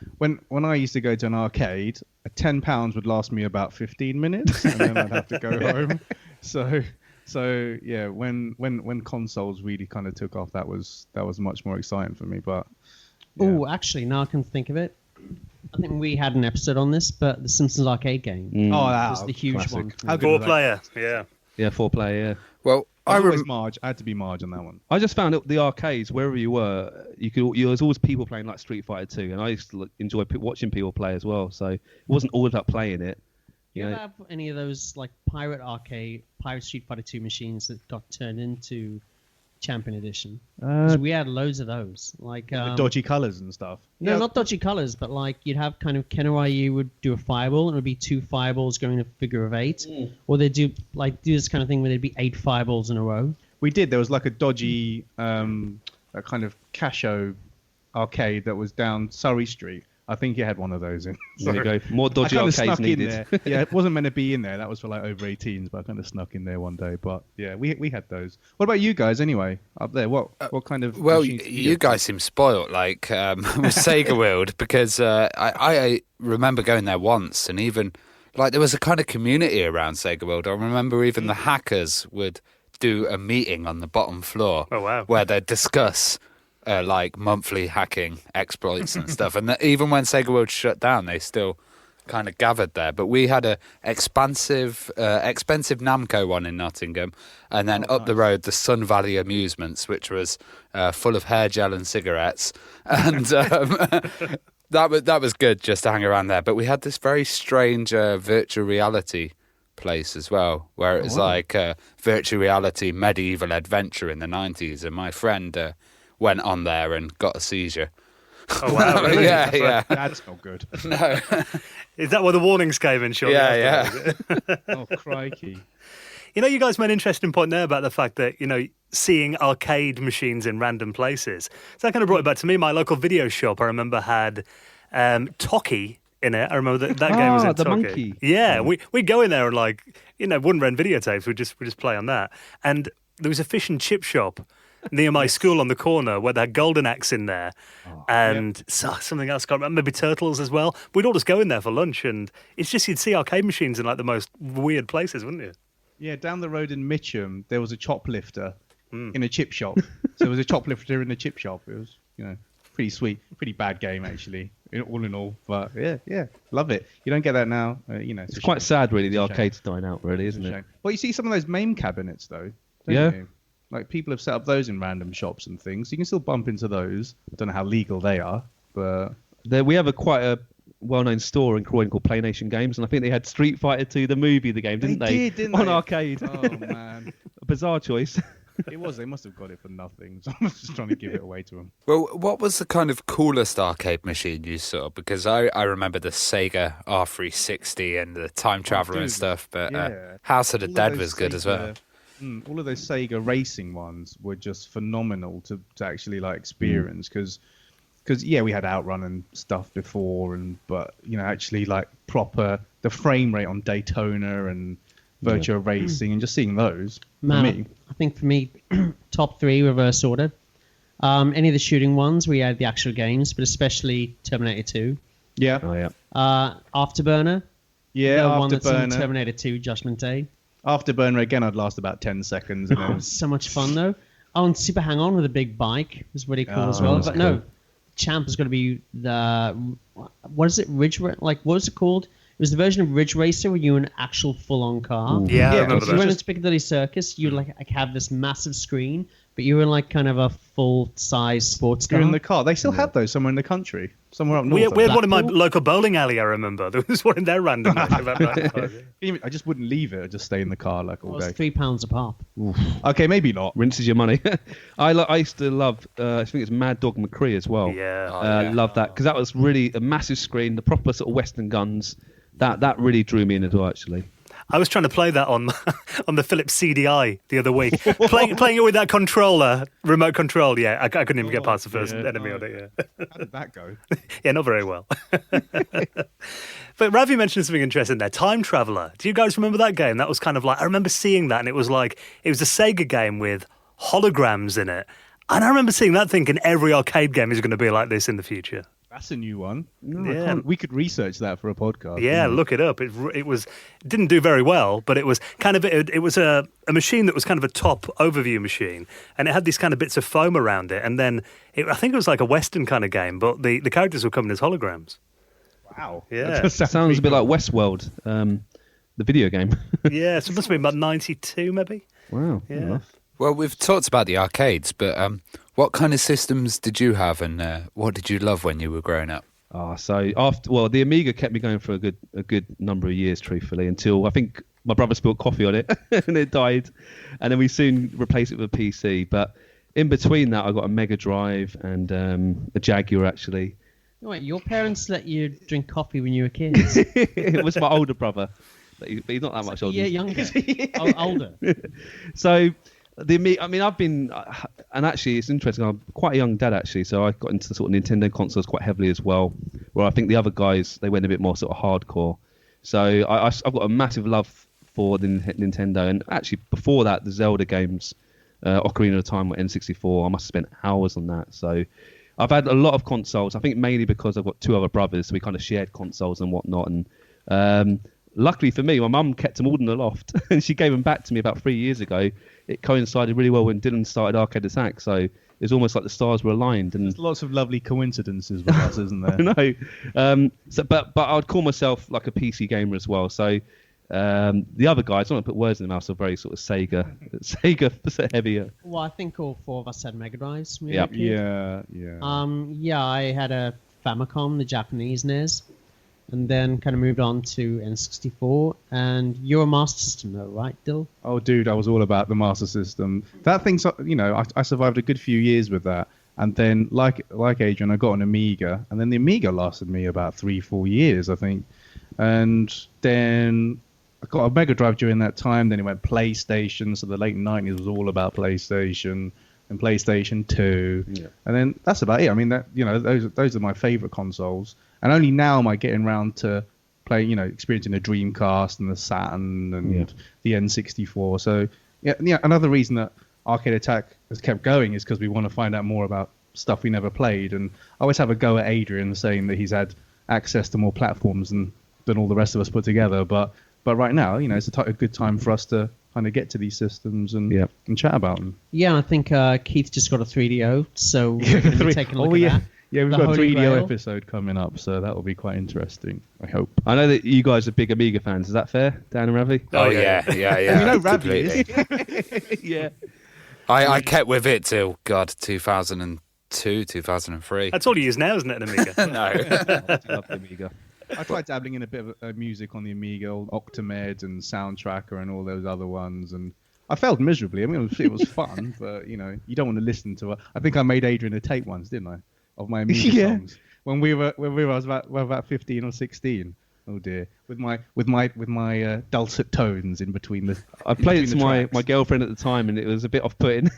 I used to go to an arcade, a £10 would last me about 15 minutes, and then I'd have to go home. So yeah, when consoles really kind of took off, that was much more exciting for me. But yeah. Oh, actually, now I can think of it. I think we had an episode on this, but the Simpsons arcade game was the huge classic. one. How good was that? 4-player, yeah. Yeah, 4-player. Yeah. Well, I was Marge. I had to be Marge on that one. I just found out the arcades wherever you were, there was always people playing Street Fighter 2, and I used to enjoy watching people play as well. So it wasn't all about playing it. Do you ever have any of those Pirate Street Fighter 2 machines that got turned into Champion Edition? 'Cause we had loads of those. The dodgy colours and stuff. No, not dodgy colours, but you'd have kind of Ken Ryu would do a fireball, and it would be 2 fireballs going in a figure of 8. Or they'd do this kind of thing where there'd be 8 fireballs in a row. We did. There was a dodgy a kind of Casio arcade that was down Surrey Street. I think you had one of those in. There you go. More dodgy I arcades snuck needed. in there. Yeah, it wasn't meant to be in there. That was for over 18s, but I kind of snuck in there one day. But yeah, we had those. What about you guys anyway? Up there, what kind of? Well, machines did you guys seem spoilt, with Sega World, because I remember going there once, and even there was a kind of community around Sega World. I remember even the hackers would do a meeting on the bottom floor. Oh, wow. Where they'd discuss monthly hacking exploits and stuff. And even when Sega World shut down, they still kind of gathered there. But we had a expensive Namco one in Nottingham, and then up the road, the Sun Valley Amusements, which was full of hair gel and cigarettes. And that was good just to hang around there. But we had this very strange virtual reality place as well, where it was virtual reality medieval adventure in the 90s. And my friend went on there and got a seizure. Oh, wow. Really? Yeah. That's not good. No. Is that where the warnings came in, shortly after? Yeah. Oh, crikey. You guys made an interesting point there about the fact that, seeing arcade machines in random places. So that kind of brought it back to me. My local video shop, I remember, had Toki in it. I remember that game was in the Turkey. monkey. Yeah, we'd go in there and wouldn't rent videotapes. We'd just play on that. And there was a fish and chip shop near my school on the corner where they had Golden Axe in there, and something else. I can't remember, maybe Turtles as well. We'd all just go in there for lunch, and it's just you'd see arcade machines in like the most weird places, wouldn't you? Yeah, down the road in Mitcham, there was a choplifter in a chip shop. So there was a choplifter in the chip shop. It was, pretty sweet, pretty bad game actually, all in all. But yeah, love it. You don't get that now. It's quite sad, really. The arcade's dying out, really, isn't it? Well, you see some of those MAME cabinets though. Don't you? Like people have set up those in random shops and things. You can still bump into those. I don't know how legal they are, but we have quite a well-known store in Croydon called Play Nation Games, and I think they had Street Fighter 2, the movie, the game, didn't they? Didn't on they? arcade. Oh man, a bizarre choice. it was. They must have got it for nothing. So I was just trying to give it away to them. Well, what was the kind of coolest arcade machine you saw? Because I remember the Sega R360 and the Time Traveler and stuff, but House of the Dead was good as well. All of those Sega racing ones were just phenomenal to actually experience because we had Outrun and stuff before, but actually proper the frame rate on Daytona and Virtua Racing and just seeing those. Man, for me. I think for me, top 3 reverse order. Any of the shooting ones we had the actual games, but especially Terminator 2. Yeah. Oh yeah. Afterburner. Yeah, the one that's in Afterburner. Terminator 2 Judgment Day. Afterburner again, I'd last about 10 seconds. And then So much fun though. Oh, and Super Hang On with a big bike was really cool as well. that's But no, cool. Champ is going to be the what is it? What was it called? It was the version of Ridge Racer where you were an actual full-on car. Yeah, I Yeah, remember So you that. went into Piccadilly Circus, you have this massive screen, but you were in kind of a full-size sports car. you're in the car. They still have those somewhere in the country, somewhere up north. We had one in my Blackpool? local bowling alley, I remember. There was one in there random. I just wouldn't leave it. I'd just stay in the car It all was day. £3 a pop. Okay, maybe not. Rinses your money. I used to love. I think it's Mad Dog McCree as well. Yeah. Love that because that was really a massive screen, the proper sort of Western guns. That really drew me in as well, actually. I was trying to play that on the Philips CDI the other week. playing it with that controller, remote control, I couldn't even get past the first enemy on it, How did that go? Yeah, not very well. But Ravi mentioned something interesting there. Time Traveler. Do you guys remember that game? That was kind of I remember seeing that, and it was a Sega game with holograms in it. And I remember seeing that thinking every arcade game is going to be like this in the future. That's a new one. Yeah. We could research that for a podcast. Yeah, look it up. It didn't do very well, but it was kind of it was a machine that was kind of a top overview machine, and it had these kind of bits of foam around it. And then I think it was like a Western kind of game, but the characters were coming as holograms. Wow. Yeah. That does sound Sounds a bit pretty like Westworld, the video game. Yeah, so it must have been about 92 maybe. Wow. Yeah. fair enough. Well, we've talked about the arcades, but what kind of systems did you have, and what did you love when you were growing up? So the Amiga kept me going for a good number of years, truthfully, until I think my brother spilled coffee on it and it died, and then we soon replaced it with a PC. But in between that, I got a Mega Drive and a Jaguar actually. Wait, your parents let you drink coffee when you were kids? It was my older brother, but he's not that much older. Yeah, younger. Older. So I've been, and actually it's interesting. I'm quite a young dad actually, so I got into the sort of Nintendo consoles quite heavily as well. Where I think the other guys they went a bit more sort of hardcore. So I've got a massive love for the Nintendo, and actually before that the Zelda games, Ocarina of Time, N64. I must have spent hours on that. So I've had a lot of consoles. I think mainly because I've got 2 other brothers, so we kind of shared consoles and whatnot. And luckily for me, my mum kept them all in the loft, and she gave them back to me about 3 years ago. It coincided really well when Dylan started Arcade Attack, so it was almost like the stars were aligned. And There's lots of lovely coincidences with us, isn't there? I know. But I would call myself like a PC gamer as well. So the other guys, I don't want to put words in their mouth, are very sort of Sega heavier. Well, I think all 4 of us had Mega Drives. when we Yep. were a kid. Yeah. I had a Famicom, the Japanese NES, and then kind of moved on to N64. And you're a Master System, though, right, Dill? Oh, dude, I was all about the Master System. That thing's, I survived a good few years with that. And then, like Adrian, I got an Amiga. And then the Amiga lasted me about 3-4 years, I think. And then I got a Mega Drive during that time. Then it went PlayStation. So the late 90s was all about PlayStation. and PlayStation 2, and then that's about it. I mean, those are my favorite consoles, and only now am I getting around to playing, experiencing the Dreamcast and the Saturn and the N64. So another reason that Arcade Attack has kept going is because we want to find out more about stuff we never played, and I always have a go at Adrian saying that he's had access to more platforms than all the rest of us put together. But right now, it's a good time for us to kind of get to these systems and chat about them. Yeah, I think Keith just got a 3DO, so we're going to be taking a look at that. Yeah, we've The got a Holy 3DO Grail. episode coming up, so that will be quite interesting, I hope. I know that you guys are big Amiga fans. Is that fair, Dan and Ravi? Oh yeah. Ravi is. Yeah. I kept with it till 2002, 2003. That's all you use now, isn't it, an Amiga? No. I love the Amiga. I tried dabbling in a bit of music on the Amiga, old Octamed and Soundtracker and all those other ones, and I failed miserably. I mean, it was fun, but you don't want to listen to it. I think I made Adrian a tape once, didn't I, of my Amiga songs when we were about 15 or 16. Oh dear, with my dulcet tones in between the. I played it to tracks. my girlfriend at the time, and it was a bit off-putting.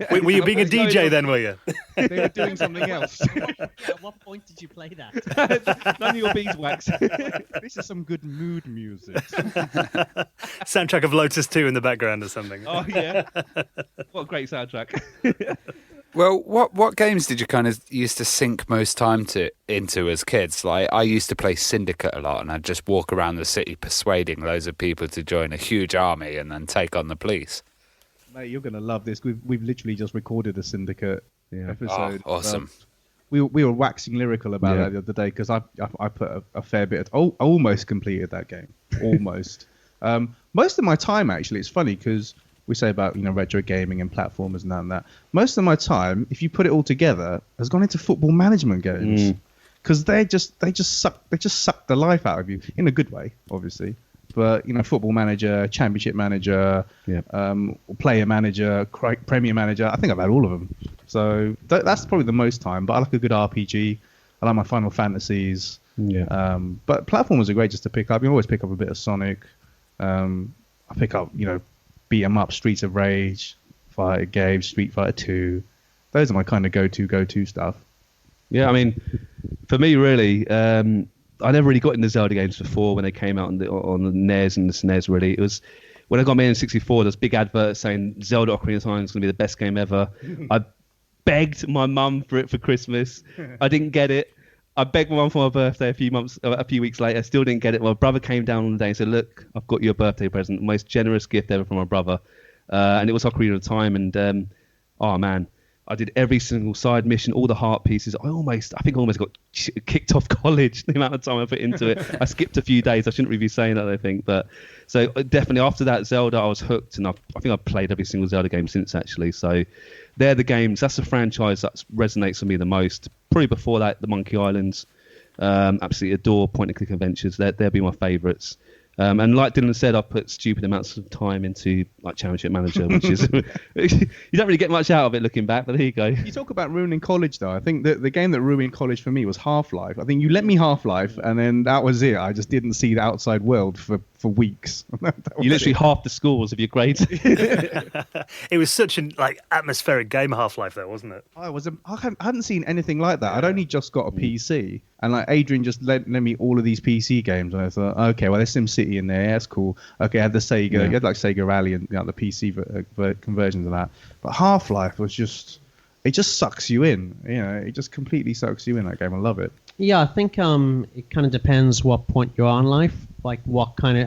Were you being a DJ then, were you? They were doing something else. At what point did you play that? None of your beeswax. This is some good mood music. Soundtrack of Lotus 2 in the background or something. Oh yeah, what a great soundtrack. Well, what games did you kind of used to sink most time into as kids? Like, I used to play Syndicate a lot, and I'd just walk around the city persuading loads of people to join a huge army and then take on the police. Mate, you're gonna love this. We've literally just recorded a Syndicate episode. Oh, awesome. We were waxing lyrical about that the other day because I put a fair bit. I almost completed that game. Almost. Most of my time, actually, it's funny because we say about retro gaming and platformers and that and that. Most of my time, if you put it all together, has gone into football management games because they just suck the life out of you in a good way, obviously. But Football Manager, Championship Manager, Player Manager, Premier Manager. I think I've had all of them. So that's probably the most time. But I like a good RPG. I like my Final Fantasies. Yeah. But platformers are great just to pick up. You always pick up a bit of Sonic. I pick up beat 'em up, Streets of Rage, Fighter games, Street Fighter 2. Those are my kind of go-to stuff. Yeah, I mean, for me, really, I never really got into Zelda games before when they came out on the NES and the SNES, really. It was when I got my N64, there's big adverts saying Zelda Ocarina of Time is going to be the best game ever. I begged my mum for it for Christmas. I didn't get it. I begged my mum for my birthday a few weeks later. Still didn't get it. My brother came down on the day and said, "Look, I've got you a birthday present. The most generous gift ever from my brother." And it was Ocarina of Time. And oh man, I did every single side mission, all the heart pieces. I think I almost got kicked off college. The amount of time I put into it. I skipped a few days. I shouldn't really be saying that, I think. But so definitely after that Zelda, I was hooked, and I think I've played every single Zelda game since, actually. So they're the games. That's the franchise that resonates with me the most. Probably before that, the Monkey Islands. Absolutely adore point-and-click adventures. They'll be my favourites. And like Dylan said, I put stupid amounts of time into like Championship Manager, which is you don't really get much out of it looking back, but there you go. You talk about ruining college, though. I think that the game that ruined college for me was Half-Life. I think you let me Half-Life, and then that was it. I just didn't see the outside world for weeks. You literally halved the scores of your grades. It was such an atmospheric game, Half-Life, though, wasn't it? I hadn't seen anything like that. I'd only just got a PC, and Adrian just lent me all of these PC games, and I thought, okay, well, there's SimCity in there. Yeah, that's cool. Okay, I had the Sega. You had Sega Rally and the PC conversions of that. But Half-Life was it just sucks you in. It just completely sucks you in, that game. I love it. Yeah, I think it kind of depends what point you're on in life, like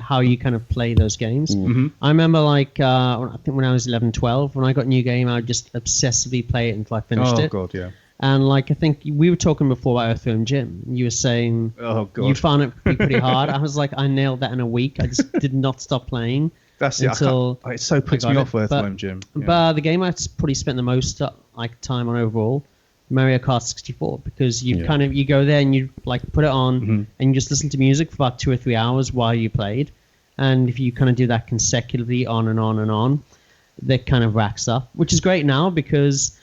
how you kind of play those games. Mm-hmm. I remember I think when I was 11, 12, when I got a new game, I would just obsessively play it until I finished it. Oh god, yeah. And I think we were talking before about Earthworm Jim. You were saying you found it pretty hard. I was like, I nailed that in a week. I just did not stop playing. That's it. It so puts me off Earthworm Jim. Yeah. But the game I probably spent the most time on overall, Mario Kart 64, because you go there and you put it on and you just listen to music for about 2 or 3 hours while you played, and if you kind of do that consecutively on and on and on, that kind of racks up, which is great now because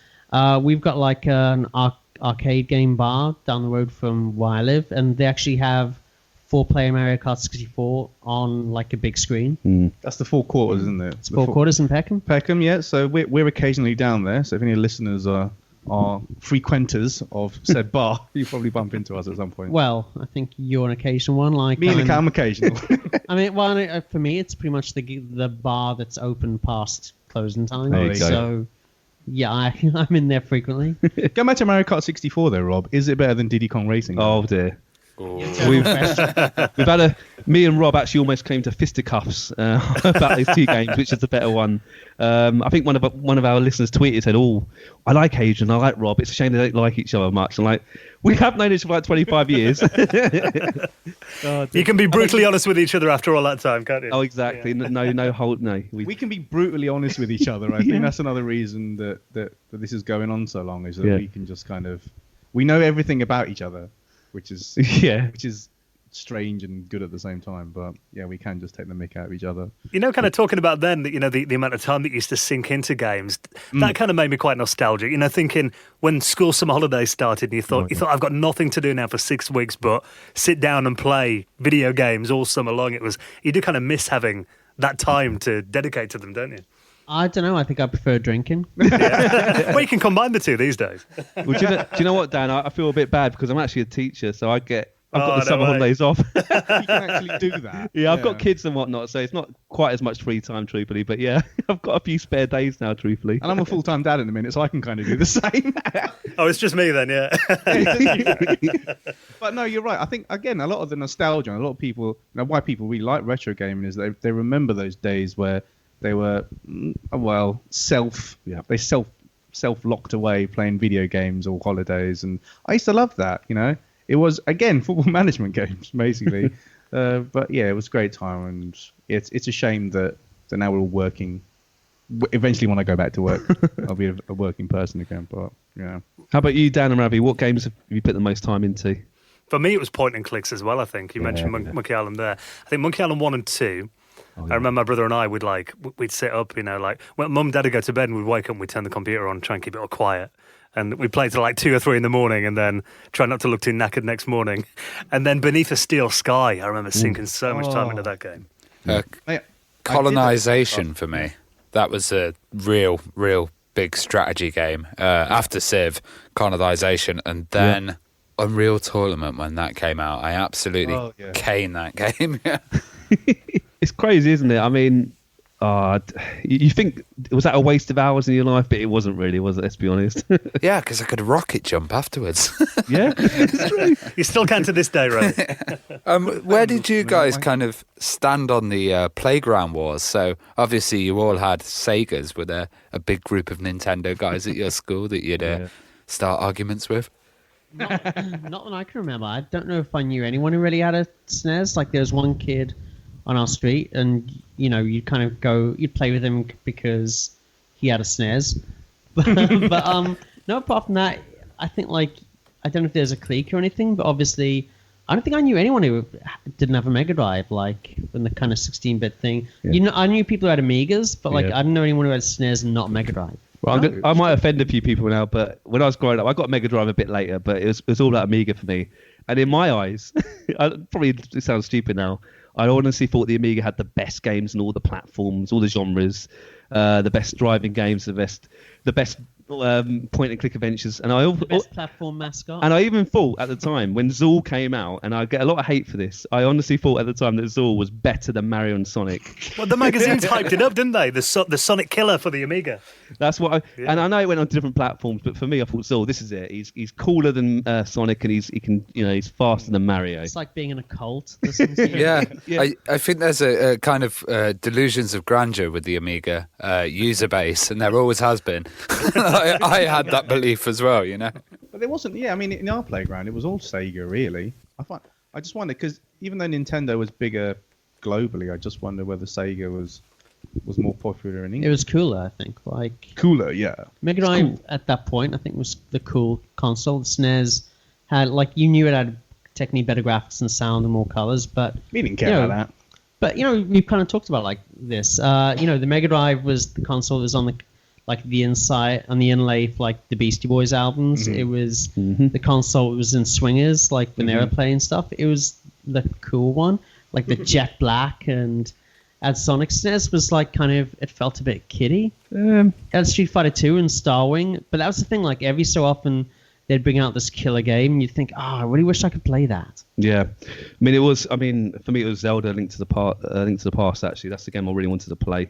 we've got an arcade game bar down the road from where I live, and they actually have 4-player Mario Kart 64 on like a big screen. That's the 4 quarters, isn't it? It's 4 quarters in Peckham. Peckham, yeah. So we're occasionally down there. So if any listeners are frequenters of said bar, you probably bump into us at some point. Well, I think you're an occasional one. Like Me and I'm occasional. I mean, well, for me, it's pretty much the bar that's open past closing time. There you go. So, yeah, I'm in there frequently. Go back to Mario Kart 64 though, Rob. Is it better than Diddy Kong Racing? Oh dear. We've had me and Rob actually almost came to fisticuffs about these two games, which is the better one. I think one of our listeners tweeted, said, "Oh, I like Adrian, I like Rob. It's a shame they don't like each other much." I'm like, we have known each other for like 25 years. You can be brutally honest with each other after all that time, can't you? Oh, exactly. Yeah. No. We can be brutally honest with each other. I think that's another reason that this is going on so long, is that we can just kind of, we know everything about each other, which is which is strange and good at the same time. But yeah, we can just take the mick out of each other. You know, kind of talking about then, that, you know, the amount of time that used to sink into games, that kind of made me quite nostalgic. You know, thinking when school summer holidays started, and you thought I've got nothing to do now for 6 weeks, but sit down and play video games all summer long. You do kind of miss having that time to dedicate to them, don't you? I don't know. I think I prefer drinking. Well, you can combine the two these days. Well, do you know what, Dan? I feel a bit bad because I'm actually a teacher, so I've got the summer holidays off. You can actually do that. Yeah, I've got kids and whatnot, so it's not quite as much free time, truthfully. But yeah, I've got a few spare days now, truthfully. And I'm a full-time dad in a minute, so I can kind of do the same. Oh, it's just me then, yeah. But no, you're right. I think, again, a lot of the nostalgia, and a lot of people, why people really like retro gaming is they remember those days where they were, self-locked away playing video games or holidays. And I used to love that, you know. It was, again, football management games, basically. But yeah, it was a great time. And it's a shame that now we're all working. Eventually, when I go back to work, I'll be a working person again. But, yeah. How about you, Dan and Ravi? What games have you put the most time into? For me, it was point and clicks as well, I think. You mentioned Monkey Island there. I think Monkey Island 1 and 2. Oh, yeah. I remember my brother and I we'd sit up, you know, like when mum and dad would go to bed and we'd wake up and we'd turn the computer on, try and keep it all quiet. And we'd play till like 2 or 3 in the morning and then try not to look too knackered next morning. And then Beneath a Steel Sky, I remember sinking so much time into that game. Colonization for me. That was a real big strategy game. After Civ, Colonization, and then Unreal Tournament when that came out. I absolutely caned that game. It's crazy, isn't it? I mean, you think, was that a waste of hours in your life? But it wasn't really, was it? Let's be honest. Yeah, because I could rocket jump afterwards. Yeah, it's true. You still can to this day, right? Where did you guys kind of stand on the Playground Wars? So obviously you all had Segas. Were there a big group of Nintendo guys at your school that you'd start arguments with? Not that I can remember. I don't know if I knew anyone who really had a SNES. Like, there was one kid on our street, and you know, you'd kind of you'd play with him because he had a SNES. but no, apart from that, I think, like, I don't know if there's a clique or anything, but obviously I don't think I knew anyone who didn't have a Mega Drive, like in the kind of 16-bit thing. You know, I knew people who had Amigas, but like I didn't know anyone who had SNES and not Mega Drive. Well, I might offend a few people now, but when I was growing up, I got a Mega Drive a bit later, but it was all about Amiga for me. And in my eyes, it sounds stupid now, I honestly thought the Amiga had the best games in all the platforms, all the genres, the best driving games, the best point and click adventures, and the best platform mascot. And I even thought at the time when Zool came out, and I get a lot of hate for this, I honestly thought at the time that Zool was better than Mario and Sonic. Well, the magazines hyped it up, didn't they? The Sonic Killer for the Amiga. That's what and I know it went on to different platforms, but for me, I thought Zool, this is it. He's cooler than Sonic, and he's faster than Mario. It's like being in a cult. Yeah. I think there's a kind of delusions of grandeur with the Amiga user base, and there always has been. I had that belief as well, you know. But there wasn't. Yeah, I mean, in our playground, it was all Sega, really. I just wonder, because even though Nintendo was bigger globally, I just wonder whether Sega was more popular in England. It was cooler, I think. Like cooler, yeah. Mega Drive at that point, I think, was the cool console. The SNES had, like, you knew it had technically better graphics and sound and more colors, but we didn't care about that. But you know, we've kind of talked about like this. You know, the Mega Drive was the console that was on the inside, on the inlay for like the Beastie Boys albums. It was the console. It was in swingers, like when they were playing stuff. It was the cool one, like the jet black, and at Sonic SNES was like kind of, it felt a bit kiddie. At Street Fighter 2 and Star Wing, but that was the thing. Like every so often, they'd bring out this killer game, and you'd think, I really wish I could play that. Yeah, for me, it was Zelda: Link to the Past. Actually, that's the game I really wanted to play.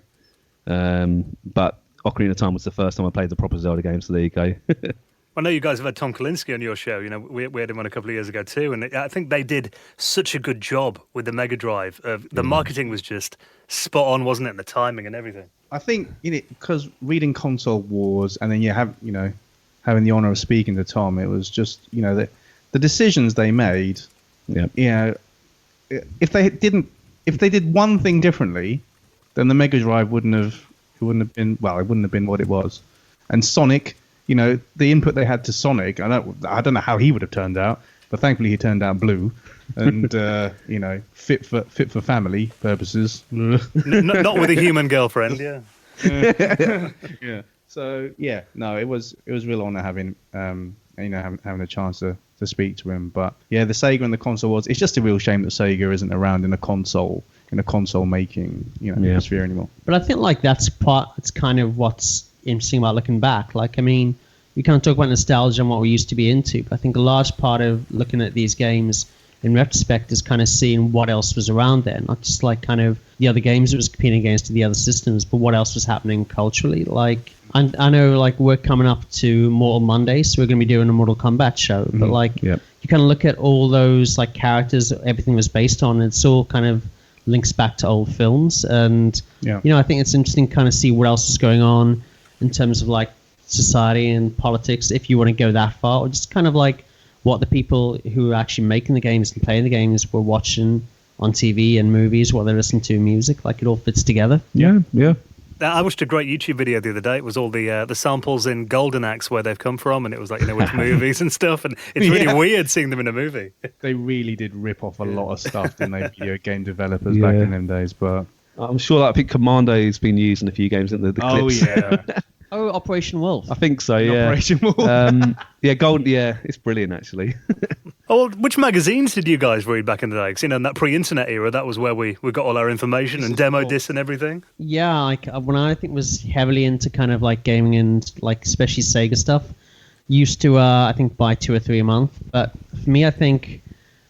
But Ocarina of Time was the first time I played the proper Zelda game, so there you go. I know you guys have had Tom Kalinske on your show. You know, we had him on a couple of years ago too, and I think they did such a good job with the Mega Drive. The marketing was just spot on, wasn't it? And the timing and everything. I think because reading Console Wars, and then having the honor of speaking to Tom, it was just the decisions they made. Yeah. If they did one thing differently, then the Mega Drive wouldn't have been what it was. And Sonic, the input they had to Sonic, I don't know how he would have turned out, but thankfully he turned out blue, and fit for family purposes. Not with a human girlfriend. Yeah. Yeah. So it was real honor having having a chance to speak to him. But yeah, the Sega and the console Wars. It's just a real shame that Sega isn't around in a console making atmosphere anymore. But I think like it's kind of what's interesting about looking back. Like, I mean, we kind of talk about nostalgia and what we used to be into, but I think a large part of looking at these games in retrospect is kind of seeing what else was around there, not just like kind of the other games it was competing against the other systems, but what else was happening culturally. Like, I know like we're coming up to Mortal Monday, so we're going to be doing a Mortal Kombat show, but like you kind of look at all those like characters everything was based on, and it's all kind of links back to old films, and I think it's interesting to kind of see what else is going on in terms of like society and politics, if you want to go that far, or just kind of like what the people who are actually making the games and playing the games were watching on TV and movies, what they're listening to in music. Like, it all fits together. Yeah. I watched a great YouTube video the other day. It was all the samples in Golden Axe where they've come from, and it was like, which movies and stuff, and it's really weird seeing them in a movie. They really did rip off a lot of stuff, didn't they, video game developers back in them days, but... I'm sure that I think Commando's been used in a few games, isn't the clips? Oh, yeah. Oh, Operation Wolf. I think so, yeah. Operation Wolf. It's brilliant, actually. Oh, which magazines did you guys read back in the day? Because, in that pre-internet era, that was where we got all our information and demo discs and everything. Yeah, like when I think was heavily into kind of like gaming and like especially Sega stuff, used to I think buy 2 or 3 a month. But for me, I think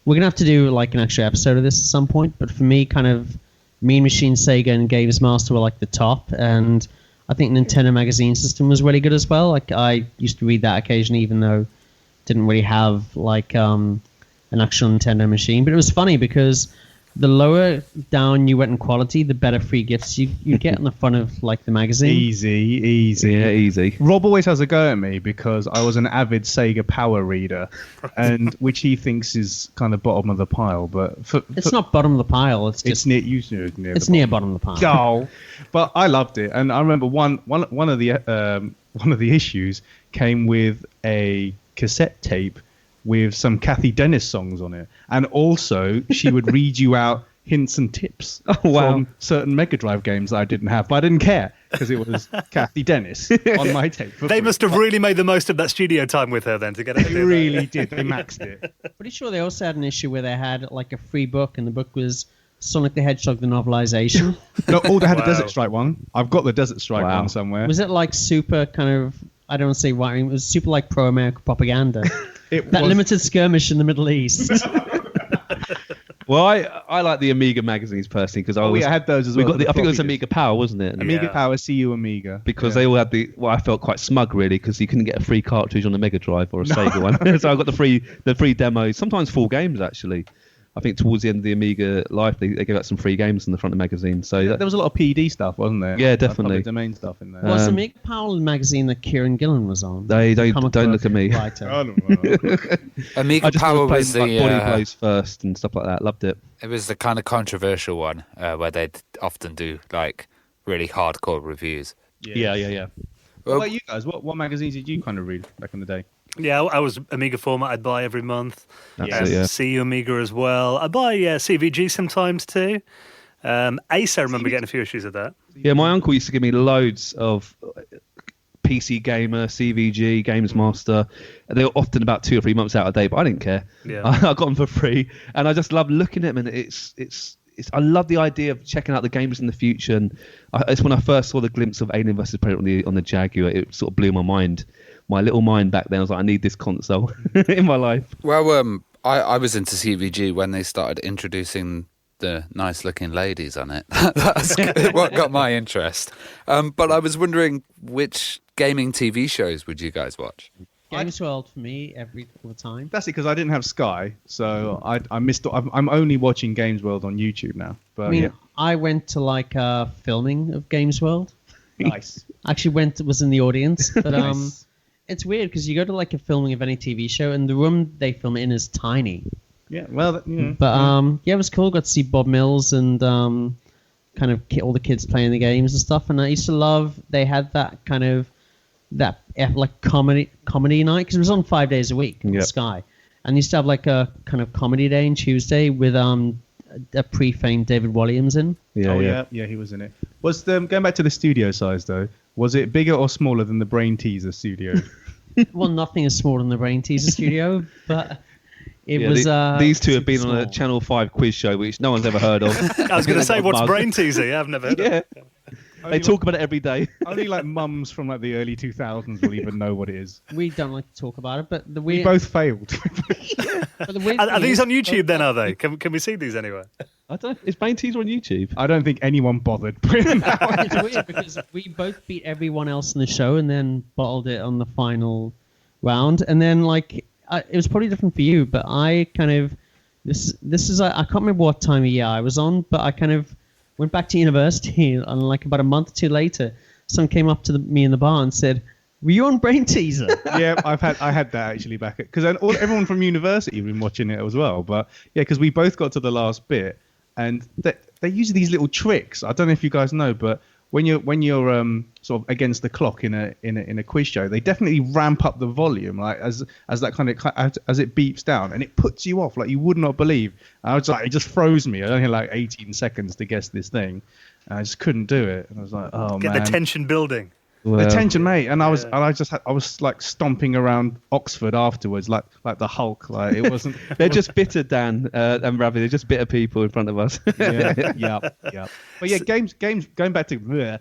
we're gonna have to do like an extra episode of this at some point. But for me, kind of Mean Machine, Sega, and Games Master were like the top, and I think Nintendo Magazine System was really good as well. Like, I used to read that occasionally, even though didn't really have like an actual Nintendo machine. But it was funny because the lower down you went in quality, the better free gifts you get on the front of like the magazine. Easy. Yeah, easy. Rob always has a go at me because I was an avid Sega Power reader, and which he thinks is kind of bottom of the pile. But it's not bottom of the pile. It's near bottom of the pile. Oh, but I loved it, and I remember one of the issues came with a cassette tape with some Kathy Dennis songs on it, and also she would read you out hints and tips from certain Mega Drive games that I didn't have, but I didn't care because it was Kathy Dennis on my tape. They must have really made the most of that studio time with her then to get it. They really did. They maxed it. Pretty sure they also had an issue where they had like a free book, and the book was Sonic the Hedgehog, the novelization. No, they had a Desert Strike one. I've got the Desert Strike one somewhere. Was it like super kind of, I don't want to say right, it was super like pro-America propaganda. Limited skirmish in the Middle East. Well, I like the Amiga magazines personally because I had those as well. I think it was Amiga Power, wasn't it? Amiga Power, CU Amiga. Because they all had I felt quite smug really because you couldn't get a free cartridge on a Mega Drive or a Sega one. So I got the free demos, sometimes full games actually. I think towards the end of the Amiga life, they gave out some free games in the front of the magazine. So there was a lot of PD stuff, wasn't there? Yeah, definitely. Public domain stuff in there. Was Amiga Power magazine that Kieran Gillen was on? Don't look at me. I don't know. Amiga Power was the body blows first and stuff like that. Loved it. It was the kind of controversial one where they'd often do like really hardcore reviews. Yeah. What about you guys? What magazines did you kind of read back in the day? Yeah, I was Amiga format. I'd buy every month. CU Amiga as well. I buy CVG sometimes too. Ace, I remember getting a few issues of that. Yeah, my uncle used to give me loads of PC Gamer, CVG, Games Master. They were often about 2 or 3 months out of date, but I didn't care. Yeah. I got them for free, and I just love looking at them. And I love the idea of checking out the games in the future. And it's when I first saw the glimpse of Alien vs Predator on the Jaguar, it sort of blew my mind. My little mind back then, I was like, I need this console in my life. Well, I was into CVG when they started introducing the nice-looking ladies on it. That's what got my interest. But I was wondering, which gaming TV shows would you guys watch? Games World for me all the time. That's it, because I didn't have Sky, so I missed. I'm only watching Games World on YouTube now. But I mean, yeah. I went to like a filming of Games World. Nice. Actually was in the audience, but Nice. it's weird because you go to like a filming of any TV show and the room they film in is tiny. Yeah, well, But yeah, it was cool. Got to see Bob Mills and kind of all the kids playing the games and stuff. And I used to love they had that kind of like comedy night because it was on 5 days a week on Sky, and they used to have like a kind of comedy day on Tuesday with a pre-famed David Williams in. Yeah, he was in it. Was going back to the studio size though? Was it bigger or smaller than the Brain Teaser studio? Well, nothing is smaller than the Brain Teaser studio, but it was. These two have been super on a small. Channel 5 quiz show, which no one's ever heard of. I was going to say, what's Brain Teaser? Yeah, I've never heard of it. Yeah. They talk about it every day. Only like mums from like the early 2000s will even know what it is. We don't like to talk about it, but the We weird. both failed. But the weird Are thing these is- on YouTube then, are they? Can we see these anywhere? I don't know. Is Brain Teaser on YouTube? I don't think anyone bothered putting that on. It's weird because we both beat everyone else in the show and then bottled it on the final round. And then like it was probably different for you, but I kind of this is I can't remember what time of year I was on, but I kind of went back to university and like about a month or two later, someone came up to me in the bar and said, "Were you on Brain Teaser?" Yeah, I had that actually back because everyone from university had been watching it as well. But yeah, because we both got to the last bit, and they use these little tricks. I don't know if you guys know, but when you're sort of against the clock in a quiz show, they definitely ramp up the volume like as that kind of as it beeps down, and it puts you off like you would not believe. I was like, it just froze me. I only had like 18 seconds to guess this thing, and I just couldn't do it. And I was like, oh Get man, the tension building. the tension, mate. And I was like stomping around Oxford afterwards, like the Hulk. Like it wasn't. They're just bitter, Dan and Ravi. They're just bitter people in front of us. yeah. But yeah, games. Going back to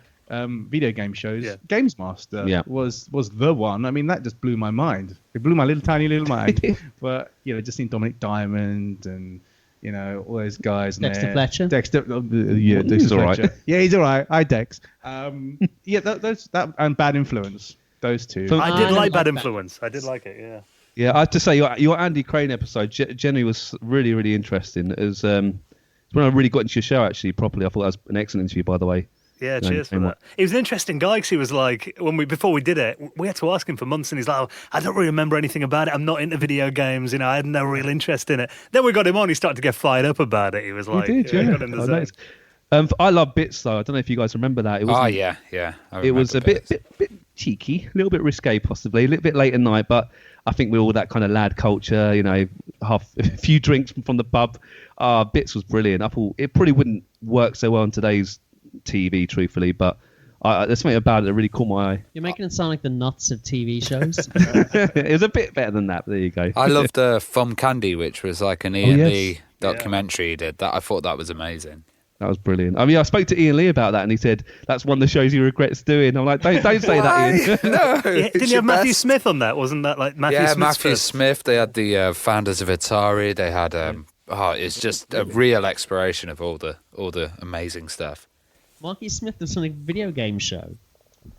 video game shows, Yeah. Games Master was the one. I mean, that just blew my mind. It blew my tiny little mind. But just seeing Dominic Diamond and all those guys. Dexter Fletcher? Dexter, He's Dexter all right. Fletcher. Yeah, he's all right. Hi, Dex. That and Bad Influence. Those two. So- I I did don't like like Bad that. Influence. I did like it, yeah. Yeah, I have to say your Andy Crane episode generally was really, really interesting. It was it's when I really got into your show actually properly. I thought that was an excellent interview, by the way. Yeah, No, cheers for same that. He was an interesting guy because he was like, before we did it, we had to ask him for months, and he's like, oh, I don't really remember anything about it. I'm not into video games. I had no real interest in it. Then we got him on. He started to get fired up about it. He was like, You did, he yeah. got in the I zone. noticed. I love Bits though. I don't know if you guys remember that. It was Yeah. it was a bit cheeky, a little bit risque, possibly a little bit late at night. But I think with all that kind of lad culture, a few drinks from the pub, Bits was brilliant. I thought it probably wouldn't work so well on today's TV, truthfully, but there's something about it that really caught my eye. You're making it sound like the nuts of TV shows. It was a bit better than that. But there you go. I loved Fum Candy, which was like an Ian Lee documentary he did. That I thought that was amazing. That was brilliant. I mean, I spoke to Ian Lee about that, and he said that's one of the shows he regrets doing. I'm like, don't say that, Ian. No, Yeah, didn't you have Matthew Smith on that? Wasn't that like Matthew Smith's Matthew first? Smith. They had the founders of Atari. They had it's just a real exploration of all the amazing stuff. Marky Smith was on a video game show.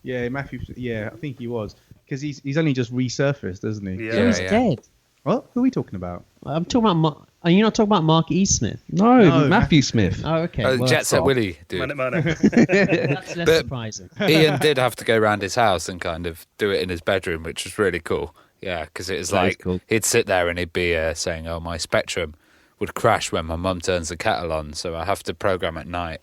Yeah, Matthew. Yeah, I think he was because he's only just resurfaced, isn't he? Yeah. So he's dead. What? Who are we talking about? I'm talking about. Are you not talking about Mark E. Smith? No, Matthew Smith. Oh, okay. Well, Jet Set Willy, dude. that's less But- surprising. Ian did have to go around his house and kind of do it in his bedroom, which was really cool. Yeah, because it was That is like cool. he'd sit there and he'd be saying, "Oh, my Spectrum would crash when my mum turns the kettle on, so I have to program at night."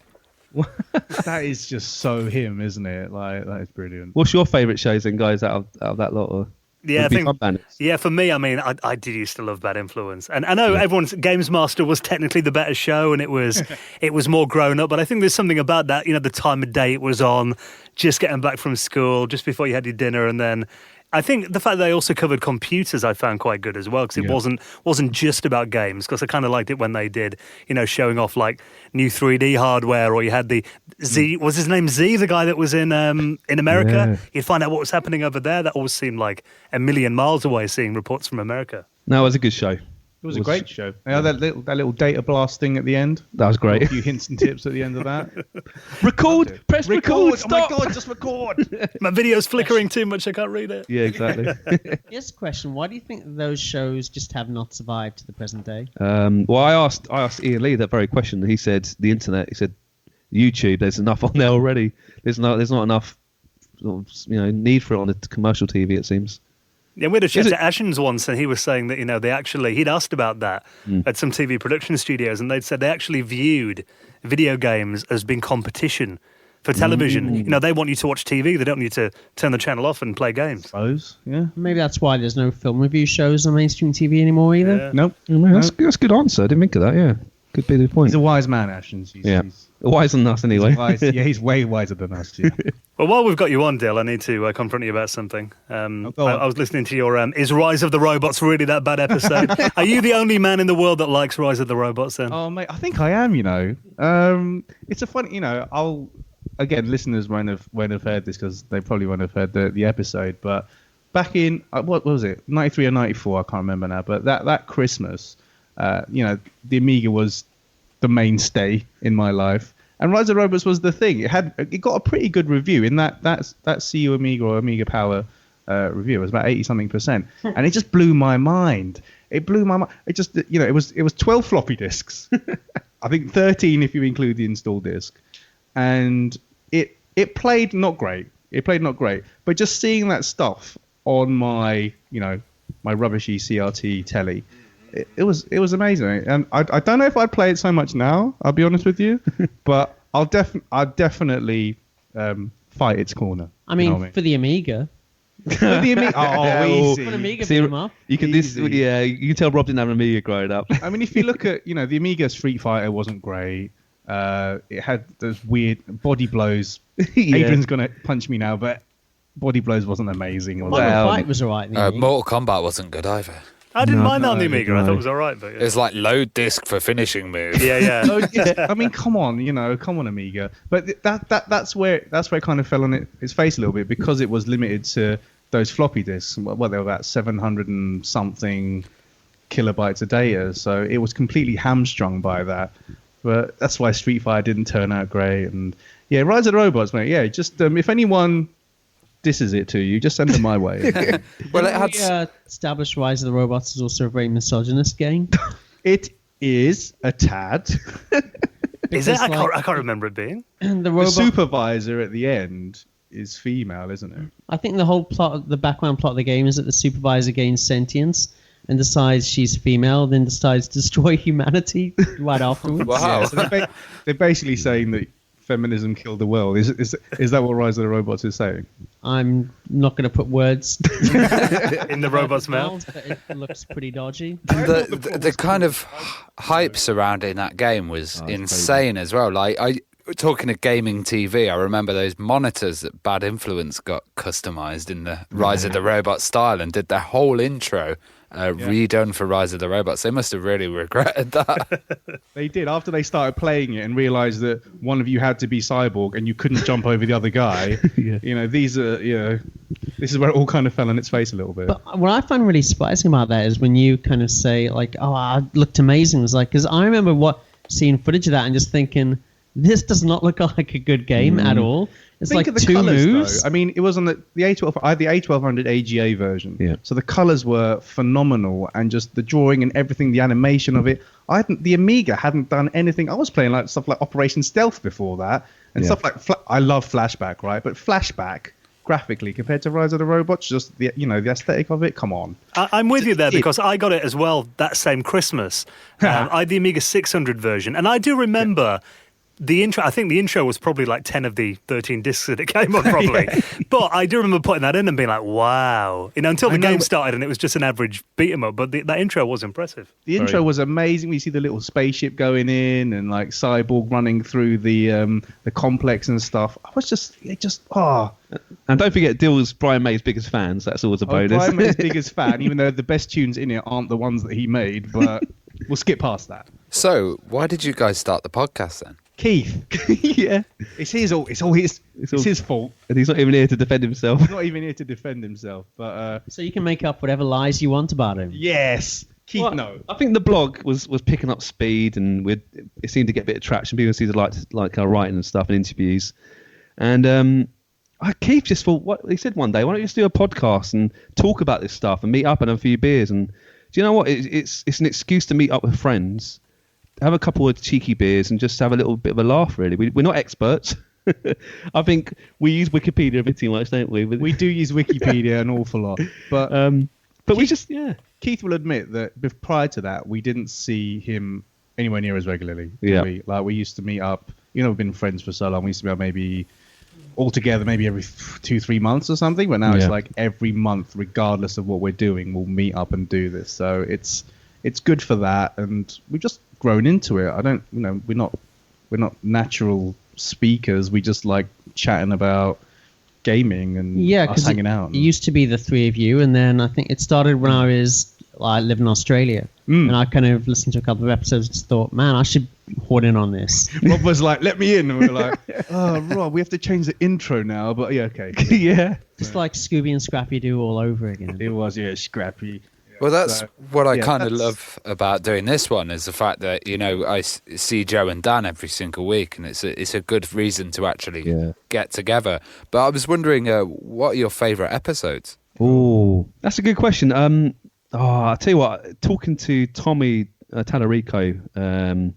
That is just so him, isn't it? Like that is brilliant. What's your favourite shows then, guys, out of that lot? Or? Yeah, I Would be think. fun bandits. Yeah, for me, I mean, I did used to love Bad Influence, and I know everyone's Games Master was technically the better show, and it was more grown up. But I think there's something about that, the time of day it was on, just getting back from school, just before you had your dinner, and then. I think the fact that they also covered computers I found quite good as well, because it wasn't just about games, because I kind of liked it when they did, showing off like new 3D hardware, or you had the Z, was his name Z, the guy that was in America? Yeah. You'd find out what was happening over there. That always seemed like a million miles away, seeing reports from America. No, it was a good show. It was a great show. Yeah, that little data blast thing at the end. That was great. A few hints and tips at the end of that. Record! Press record! Oh Stop! my God, just record! My video's flickering too much, I can't read it. Yeah, exactly. Here's a question: why do you think those shows just have not survived to the present day? Well, I asked Ian Lee that very question. He said the internet. He said YouTube. There's enough on there already. There's not enough, need for it on the commercial TV. It seems. Yeah, we had a chat to Ashens once, and he was saying that he'd asked about that at some TV production studios, and they'd said they actually viewed video games as being competition for television. They want you to watch TV; they don't want you to turn the channel off and play games. Suppose, yeah. Maybe that's why there's no film review shows on mainstream TV anymore either. Yeah. Nope. That's a good answer. I didn't think of that. Yeah, could be the point. He's a wise man, Ashens. He's Wiser than us anyway. wise. Yeah, he's way wiser than us. Yeah. Well, while we've got you on, Dill, I need to confront you about something. I was listening to your Is Rise of the Robots really that bad episode? Are you the only man in the world that likes Rise of the Robots then? Oh, mate, I think I am, It's a funny, listeners won't have heard this because they probably won't have heard the episode, but back in, what was it, 93 or 94, I can't remember now, but that Christmas, the Amiga was the mainstay in my life. And Rise of the Robots was the thing. It got a pretty good review in that CU Amiga or Amiga Power review. It was about 80-something%, and it just blew my mind. It blew my mind. It just it was 12 floppy disks. I think 13 if you include the install disk, and it played not great. But just seeing that stuff on my my rubbishy CRT telly. It was amazing, and I don't know if I'd play it so much now. I'll be honest with you, but I'll definitely fight its corner. I mean, for the Amiga. For the Amiga, easy. For an Amiga See, beat 'em up. you can you can tell Rob didn't have an Amiga growing up. I mean, if you look at the Amiga Street Fighter wasn't great. It had those weird body blows. Yeah. Adrian's gonna punch me now, but body blows wasn't amazing. Was it? Final Fight was alright. Mortal Kombat wasn't good either. I didn't mind that on the no, Amiga. I thought it was all right, but It was like load disc for finishing moves. yeah. Oh, yeah. I mean, come on, Amiga. But that's where it kind of fell on its face a little bit because it was limited to those floppy disks. Well, they were about 700 and something kilobytes of data, so it was completely hamstrung by that. But that's why Street Fighter didn't turn out great. And yeah, Rise of the Robots, mate. Yeah, just if anyone disses it to you, just send them my way. Well, it had established Rise of the Robots is also a very misogynist game. It is a tad. Is it? I can't remember it being. The The robot. supervisor at the end is female, isn't it? I think the whole the background plot of the game is that the supervisor gains sentience and decides she's female, then decides to destroy humanity right afterwards. Wow. Yeah, so they're basically saying that feminism killed the world. Is that what Rise of the Robots is saying? I'm not going to put words In the robot's mouth. but it looks pretty dodgy. the kind of hype surrounding that game was insane as well. Like talking of gaming TV, I remember those monitors that Bad Influence got customized in the Rise of the Robot style and did their whole intro redone for Rise of the Robots. They must have really regretted that. They did after they started playing it and realized that one of you had to be cyborg and you couldn't jump over the other guy. Yeah. This is where it all kind of fell on its face a little bit. But what I find really surprising about that is when you kind of say, like, oh, I looked amazing. It was like, because I remember seeing footage of that and just thinking, this does not look like a good game at all. It's Think like of the two colours, moves. though. I mean, it was on the A12. I had the A1200 AGA version. Yeah. So the colours were phenomenal, and just the drawing and everything, the animation of it. The Amiga hadn't done anything. I was playing like stuff like Operation Stealth before that, and stuff like I love Flashback, right? But Flashback graphically compared to Rise of the Robots, just the aesthetic of it. Come on. I'm with you there because I got it as well that same Christmas. I had the Amiga 600 version, and I do remember the intro, I think the intro was probably like 10 of the 13 discs that it came on, probably. But I do remember putting that in and being like, wow. Until the game started and it was just an average beat 'em up. But that intro was impressive. The intro was amazing. We see the little spaceship going in and like Cyborg running through the complex and stuff. And don't forget, Dill's Brian May's biggest fans. That's always a bonus. Brian May's biggest fan, even though the best tunes in it aren't the ones that he made, but we'll skip past that. So, why did you guys start the podcast then? Keith. Yeah. It's his fault. And he's not even here to defend himself. He's not even here to defend himself. But So you can make up whatever lies you want about him. yes. Keith, Well, no. I think the blog was picking up speed, and it seemed to get a bit of traction. People seemed to like our writing and stuff and interviews. And Keith just thought, what he said one day, why don't you just do a podcast and talk about this stuff and meet up and have a few beers? And do you know what? It's an excuse to meet up with friends, have a couple of cheeky beers, and just have a little bit of a laugh. Really, we're not experts. I think we use Wikipedia a bit too much, don't we? We do use Wikipedia an awful lot, but we just Keith will admit that prior to that, we didn't see him anywhere near as regularly. Yeah. We used to meet up. We've been friends for so long. We used to meet up maybe all together, maybe every 2-3 months or something. But now it's like every month, regardless of what we're doing, we'll meet up and do this. So it's good for that, and we've just grown into it. We're not natural speakers. We just like chatting about gaming and us hanging out. It used to be the three of you, and then I think it started when I lived in Australia, and I kind of listened to a couple of episodes and just thought, man, I should horn in on this. Rob was like, let me in, and we were like, oh, Rob, we have to change the intro now, but yeah, okay. yeah. Just like Scooby and Scrappy Doo all over again. It was, Scrappy. Well, that's what I kind of that's- love about doing this one is the fact that, I see Joe and Dan every single week, and it's a good reason to actually get together. But I was wondering, what are your favourite episodes? Oh, that's a good question. I'll tell you what, talking to Tommy Tallarico,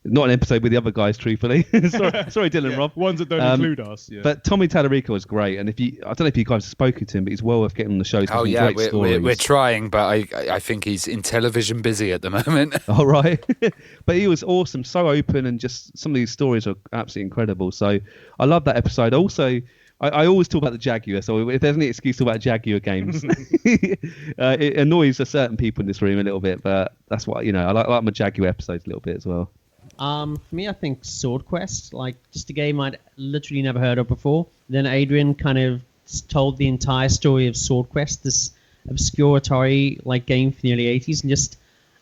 not an episode with the other guys, truthfully. sorry, Dylan, Rob. Ones that don't include us. Yeah. But Tommy Tallarico was great, and I don't know if you guys have spoken to him, but he's well worth getting on the show. Oh yeah, we're trying, but I think he's in television busy at the moment. All right, but he was awesome, so open, and just some of these stories are absolutely incredible. So I love that episode. Also, I always talk about the Jaguar, so if there's any excuse to talk about Jaguar games, it annoys certain people in this room a little bit, but that's what I like my Jaguar episodes a little bit as well. For me, I think Sword Quest, like just a game I'd literally never heard of before. Then Adrian kind of told the entire story of Sword Quest, this obscure Atari like game from the early 80s, and just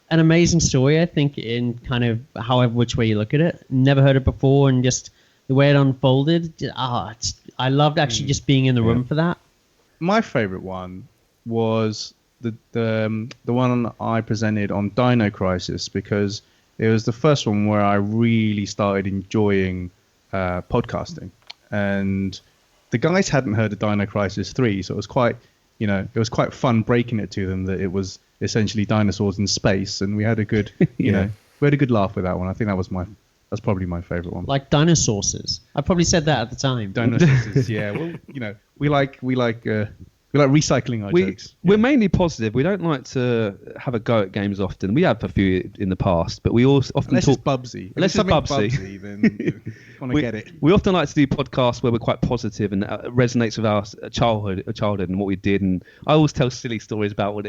an amazing story, I think, in kind of however which way you look at it. Never heard it before, and just the way it unfolded. I loved actually just being in the room for that. My favourite one was the one I presented on Dino Crisis, because it was the first one where I really started enjoying podcasting, and the guys hadn't heard of Dino Crisis 3, so it was quite fun breaking it to them that it was essentially dinosaurs in space, and we had a good, we had a good laugh with that one. I think that's probably my favourite one. Like dinosaurs. I probably said that at the time. Dinosaurs, yeah. Well, we like recycling our jokes. We're mainly positive. We don't like to have a go at games often. We have a few in the past, but we also often Unless talk. it's Bubsy. Unless it's Bubsy, then want to get it. We often like to do podcasts where we're quite positive and resonates with our childhood and what we did. And I always tell silly stories about what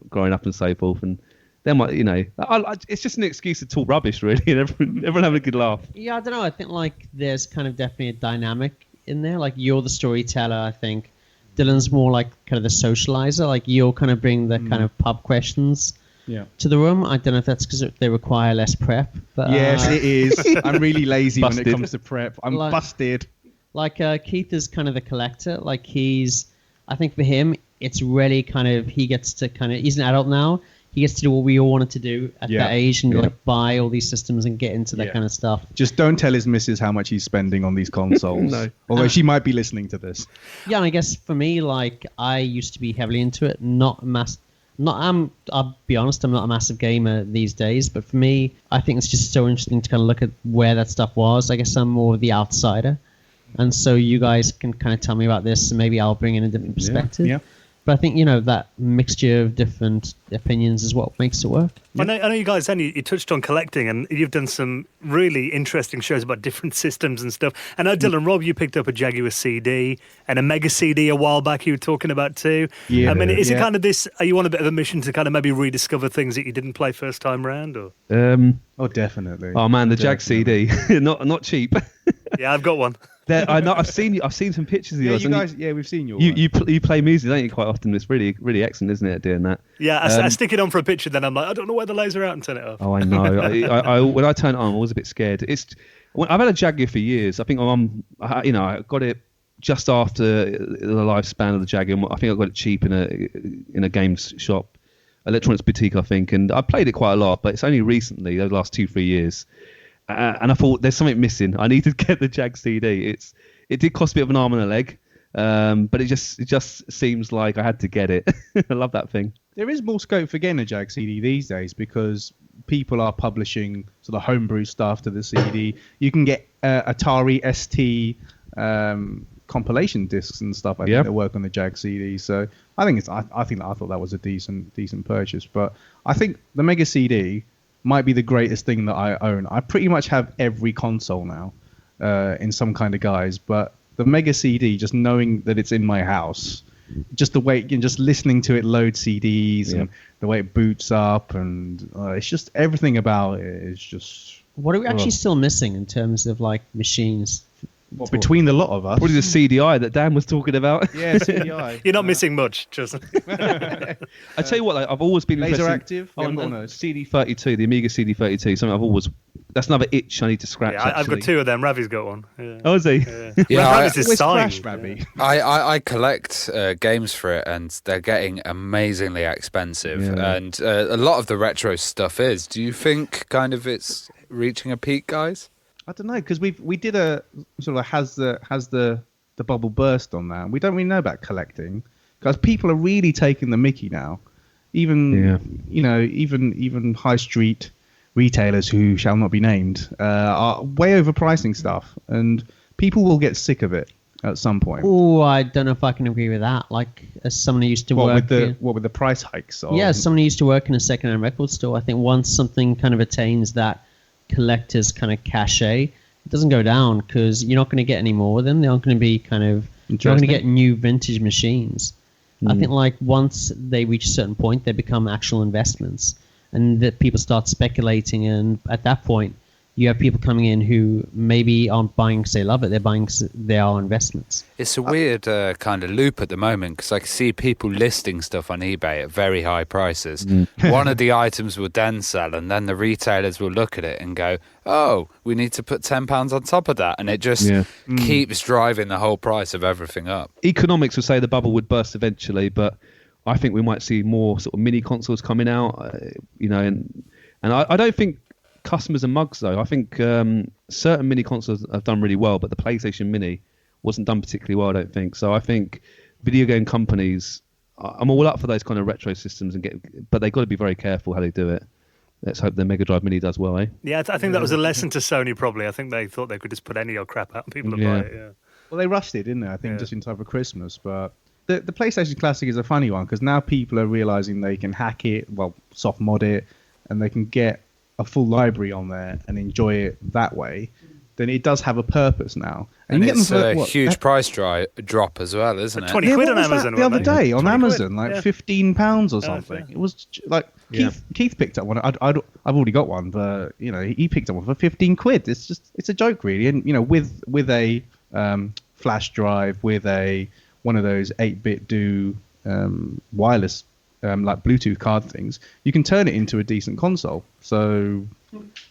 growing up and so forth. And then it's just an excuse to talk rubbish, really, and everyone having a good laugh. Yeah, I don't know. I think like there's kind of definitely a dynamic in there. Like you're the storyteller, I think. Dylan's more like kind of the socializer. Like you'll kind of bring the kind of pub questions to the room. I don't know if that's because they require less prep. But, yes, it is. I'm really lazy when Busted. it comes to prep. I'm busted. Like Keith is kind of the collector. Like I think for him, it's really kind of, he's an adult now. He gets to do what we all wanted to do at that age and like buy all these systems and get into that kind of stuff. Just don't tell his missus how much he's spending on these consoles. No. Although she might be listening to this. Yeah, and I guess for me, like I used to be heavily into it. I'll be honest, I'm not a massive gamer these days, but for me, I think it's just so interesting to kind of look at where that stuff was. I guess I'm more of the outsider. And so you guys can kind of tell me about this, and maybe I'll bring in a different perspective. Yeah. But I think, that mixture of different opinions is what makes it work. I know you guys, then you touched on collecting, and you've done some really interesting shows about different systems and stuff. I know, Dylan, Rob, you picked up a Jaguar CD and a Mega CD a while back you were talking about too. Yeah, I mean, is it yeah. kind of this, are you on a bit of a mission to kind of maybe rediscover things that you didn't play first time round? Or? Oh, definitely. Oh man, the Jag CD, not cheap. Yeah, I've got one. I know. I've seen some pictures of Yeah, yours. you and guys. Yeah, we've seen your. you play music, don't you? Quite often. It's really excellent, isn't it? Doing that. Yeah, I stick it on for a picture, then I'm like, I don't know where the laser out and turn it off. Oh, I know. I when I turn it on, I'm always a bit scared. I've had a Jaguar for years. I think I got it just after the lifespan of the Jaguar. I think I got it cheap in a games shop, electronics boutique, I think, and I played it quite a lot. But it's only recently, the last 2-3 years. And I thought there's something missing. I need to get the Jag CD. It did cost a bit of an arm and a leg, but it just seems like I had to get it. I love that thing. There is more scope for getting a Jag CD these days because people are publishing sort of homebrew stuff to the CD. You can get Atari ST compilation discs and stuff. I think that work on the Jag CD. So I thought that was a decent purchase. But I think the Mega CD might be the greatest thing that I own. I pretty much have every console now in some kind of guise, but the Mega CD, just knowing that it's in my house, just the way, just listening to it load CDs and the way it boots up, and it's just everything about it is just... What are we actually still missing in terms of like machines? Well, between the lot of us. Probably the CDI that Dan was talking about. Yeah, CDI. You're not missing much, just... I tell you what, I've always been Laser interested. active. Oh, Yeah, no, CD32, the Amiga CD32. Something I've always. That's another itch I need to scratch. Yeah, I've got two of them. Ravi's got one. Yeah. Oh, is he? Yeah, Ravi's is Where's signed. Crash, Rabbi? I collect games for it, and they're getting amazingly expensive. Yeah. And a lot of the retro stuff is. Do you think kind of it's reaching a peak, guys? I don't know, because we did a sort of has the bubble burst on that. We don't really know about collecting because people are really taking the mickey now. Even high street retailers who shall not be named are way overpricing stuff, and people will get sick of it at some point. Oh, I don't know if I can agree with that. Like, as someone who used to work... with the price hikes? Yeah, as someone who used to work in a second-hand record store, I think once something kind of attains that collector's kind of cachet, it doesn't go down because you're not going to get any more of them. They're not going to be you're not going to get new vintage machines. I think like once they reach a certain point, they become actual investments, and that people start speculating, and at that point you have people coming in who maybe aren't buying because they love it, they're buying because they are investments. It's a weird kind of loop at the moment because I can see people listing stuff on eBay at very high prices. One of the items will then sell, and then the retailers will look at it and go, oh, we need to put £10 on top of that. And it just keeps driving the whole price of everything up. Economics would say the bubble would burst eventually, but I think we might see more sort of mini consoles coming out, and I don't think customers are mugs though. I think certain mini consoles have done really well, but the PlayStation Mini wasn't done particularly well, I don't think. So I think video game companies, I'm all up for those kind of retro systems, but they've got to be very careful how they do it. Let's hope the Mega Drive Mini does well, eh? Yeah, I think that was a lesson to Sony probably. I think they thought they could just put any old crap out and people would buy it, yeah. Well, they rushed it, didn't they? I think just in time for Christmas, but... The PlayStation Classic is a funny one because now people are realizing they can hack it, soft mod it, and they can get a full library on there and enjoy it that way. Then it does have a purpose now. And it's a huge price drop as well, isn't it? 20 quid on Amazon. The other day on Amazon, quid, £15 or something. It was like Keith picked up one. I've already got one, but he picked up one for 15 quid. It's a joke really, and with a flash drive, with one of those 8-bit wireless like Bluetooth card things, you can turn it into a decent console. So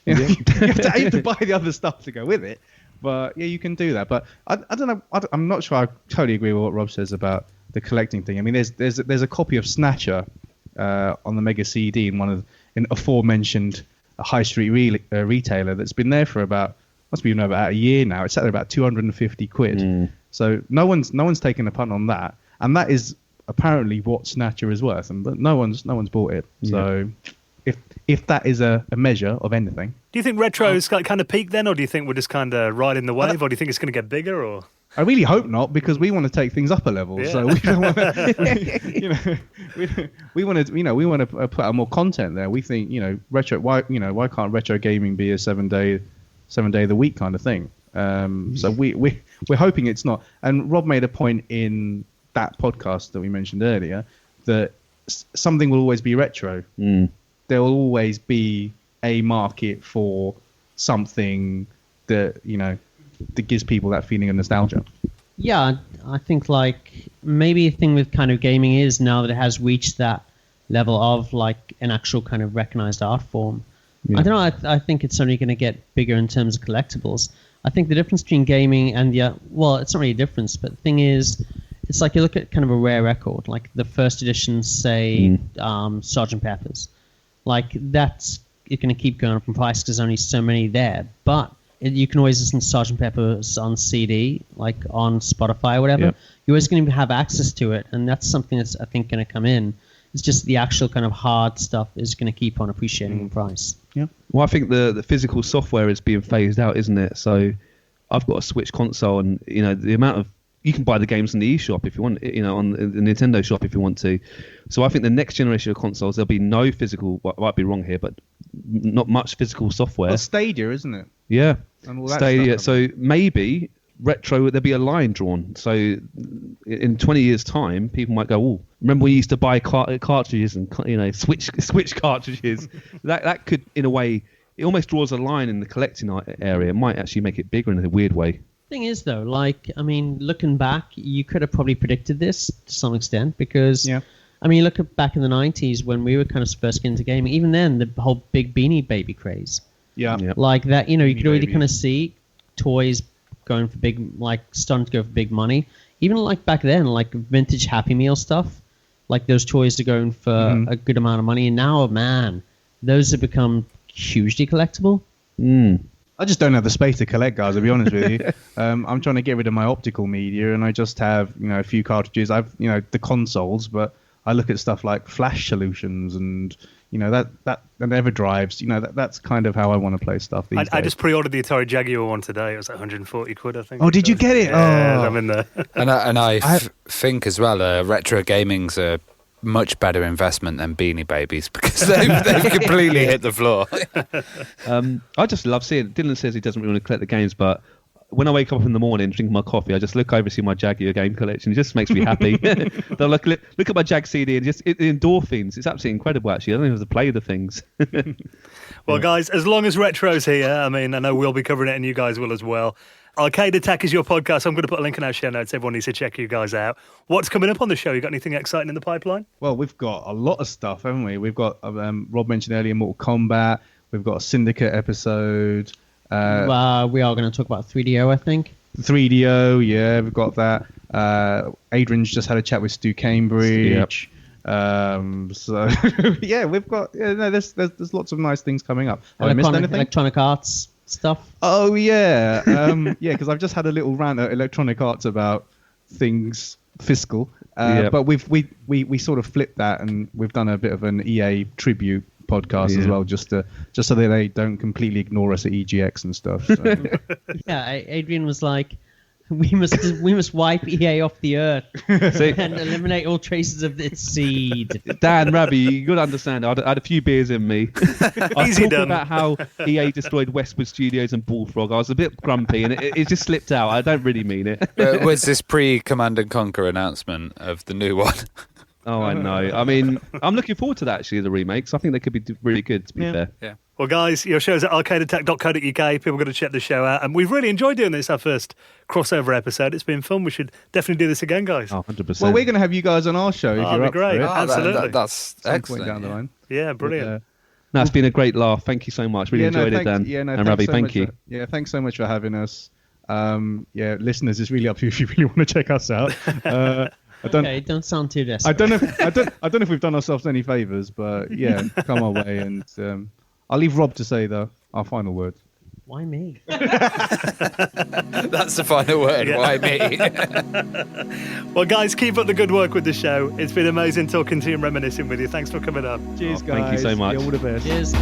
you have to buy the other stuff to go with it. But yeah, you can do that. But I don't know. I'm not sure I totally agree with what Rob says about the collecting thing. I mean, there's a copy of Snatcher on the Mega CD in in aforementioned high street retailer that's been there for about a year now. It's at about 250 quid. So no one's taken a punt on that, and that is apparently what Snatcher is worth, but no one's bought it. So if that is a measure of anything, do you think retro's kind of peaked then, or do you think we're just kind of riding the wave, or do you think it's going to get bigger? Or I really hope not, because we want to take things up a level. Yeah. So we don't want to, we want to put out more content there. We think, retro. Why can't retro gaming be a 7 day of the week kind of thing? So we're hoping it's not. And Rob made a point in that podcast that we mentioned earlier that something will always be retro. There will always be a market for something that that gives people that feeling of nostalgia. Yeah, I think maybe a thing with kind of gaming is now that it has reached that level of an actual kind of recognized art form. Yeah. I don't know. I think it's only going to get bigger in terms of collectibles. I think the difference between gaming and it's not really a difference, but the thing is, it's like you look at kind of a rare record, like the first edition, say, Sgt. Pepper's. That's it's going to keep going up in price because there's only so many there, but you can always listen to Sgt. Pepper's on CD, on Spotify or whatever. Yep. You're always going to have access to it, and that's something that's, I think, going to come in. It's just the actual kind of hard stuff is going to keep on appreciating in price. Yeah. Well, I think the physical software is being phased out, isn't it? So I've got a Switch console, and the amount of you can buy the games in the eShop if you want, on the Nintendo shop if you want to. So I think the next generation of consoles, there'll be no physical. I might be wrong here, but not much physical software. Well, Stadia, isn't it? Yeah, and all that Stadia. Stuff, so maybe retro, there'll be a line drawn. So in 20 years' time, people might go, "Oh, remember we used to buy cartridges and Switch cartridges." that could, in a way, it almost draws a line in the collecting area. It might actually make it bigger in a weird way. Thing is, though, looking back, you could have probably predicted this to some extent because, look at back in the 90s when we were kind of first getting into gaming. Even then, the whole big Beanie Baby craze. Yeah. Yep. Like that, you could already kind of see toys going for starting to go for big money. Even back then, vintage Happy Meal stuff, those toys are going for a good amount of money. And now, man, those have become hugely collectible. I just don't have the space to collect, guys, to be honest with you. I'm trying to get rid of my optical media, and I just have, a few cartridges. I've, the consoles, but I look at stuff like flash solutions and, that and EverDrives. That's kind of how I want to play stuff these days. I just pre-ordered the Atari Jaguar one today. It was 140 quid, I think. Oh, did you get it? Yeah, I'm in there. and I think as well, retro gaming's a much better investment than Beanie Babies because they've completely hit the floor. I just love seeing it. Dylan says he doesn't really want to collect the games, but when I wake up in the morning drinking my coffee, I just look over and see my Jaguar game collection. It just makes me happy. They'll look at my Jag CD and the endorphins. It's absolutely incredible, actually. I don't even have to play the things. Well, guys, as long as Retro's here, I know we'll be covering it and you guys will as well. Arcade Attack is your podcast. I'm going to put a link in our show notes. Everyone needs to check you guys out. What's coming up on the show? You got anything exciting in the pipeline? Well, we've got a lot of stuff, haven't we? We've got, Rob mentioned earlier, Mortal Kombat. We've got a Syndicate episode. We are going to talk about 3DO, I think. 3DO, yeah, we've got that. Adrian's just had a chat with Stu Cambridge. Yep. So yeah, we've got there's lots of nice things coming up. Have I missed anything? Electronic Arts stuff. Oh yeah, because I've just had a little rant at Electronic Arts about things fiscal, but we sort of flipped that and we've done a bit of an EA tribute podcast as well, just so that they don't completely ignore us at EGX and stuff. So. Yeah, Adrian was like, we must wipe EA off the earth and eliminate all traces of its seed. Dan, Rabbi, you got to understand, I had a few beers in me. I was talking about how EA destroyed Westwood Studios and Bullfrog. I was a bit grumpy and it just slipped out. I don't really mean it. Was this pre-Command & Conquer announcement of the new one? Oh, I know. I'm looking forward to that, actually, the remakes. I think they could be really good, to be fair. Yeah. Well, guys, your show's at arcadeattack.co.uk. People are going to check the show out. And we've really enjoyed doing this, our first crossover episode. It's been fun. We should definitely do this again, guys. Oh, 100%. Well, we're going to have you guys on our show if you're up great. for it. Absolutely. That's excellent. Down the line. Yeah, brilliant. No, it's been a great laugh. Thank you so much. Really enjoyed it, Dan. And Rabbi, thank you. Thanks so much for having us. Listeners, it's really up to you if you really want to check us out. Don't sound too desperate. I don't know if we've done ourselves any favours, but yeah, come our way, and I'll leave Rob to say our final word. Why me? That's the final word. Yeah. Why me? Well, guys, keep up the good work with the show. It's been amazing talking to you and reminiscing with you. Thanks for coming on. Cheers, guys. Thank you so much. All the best. Cheers.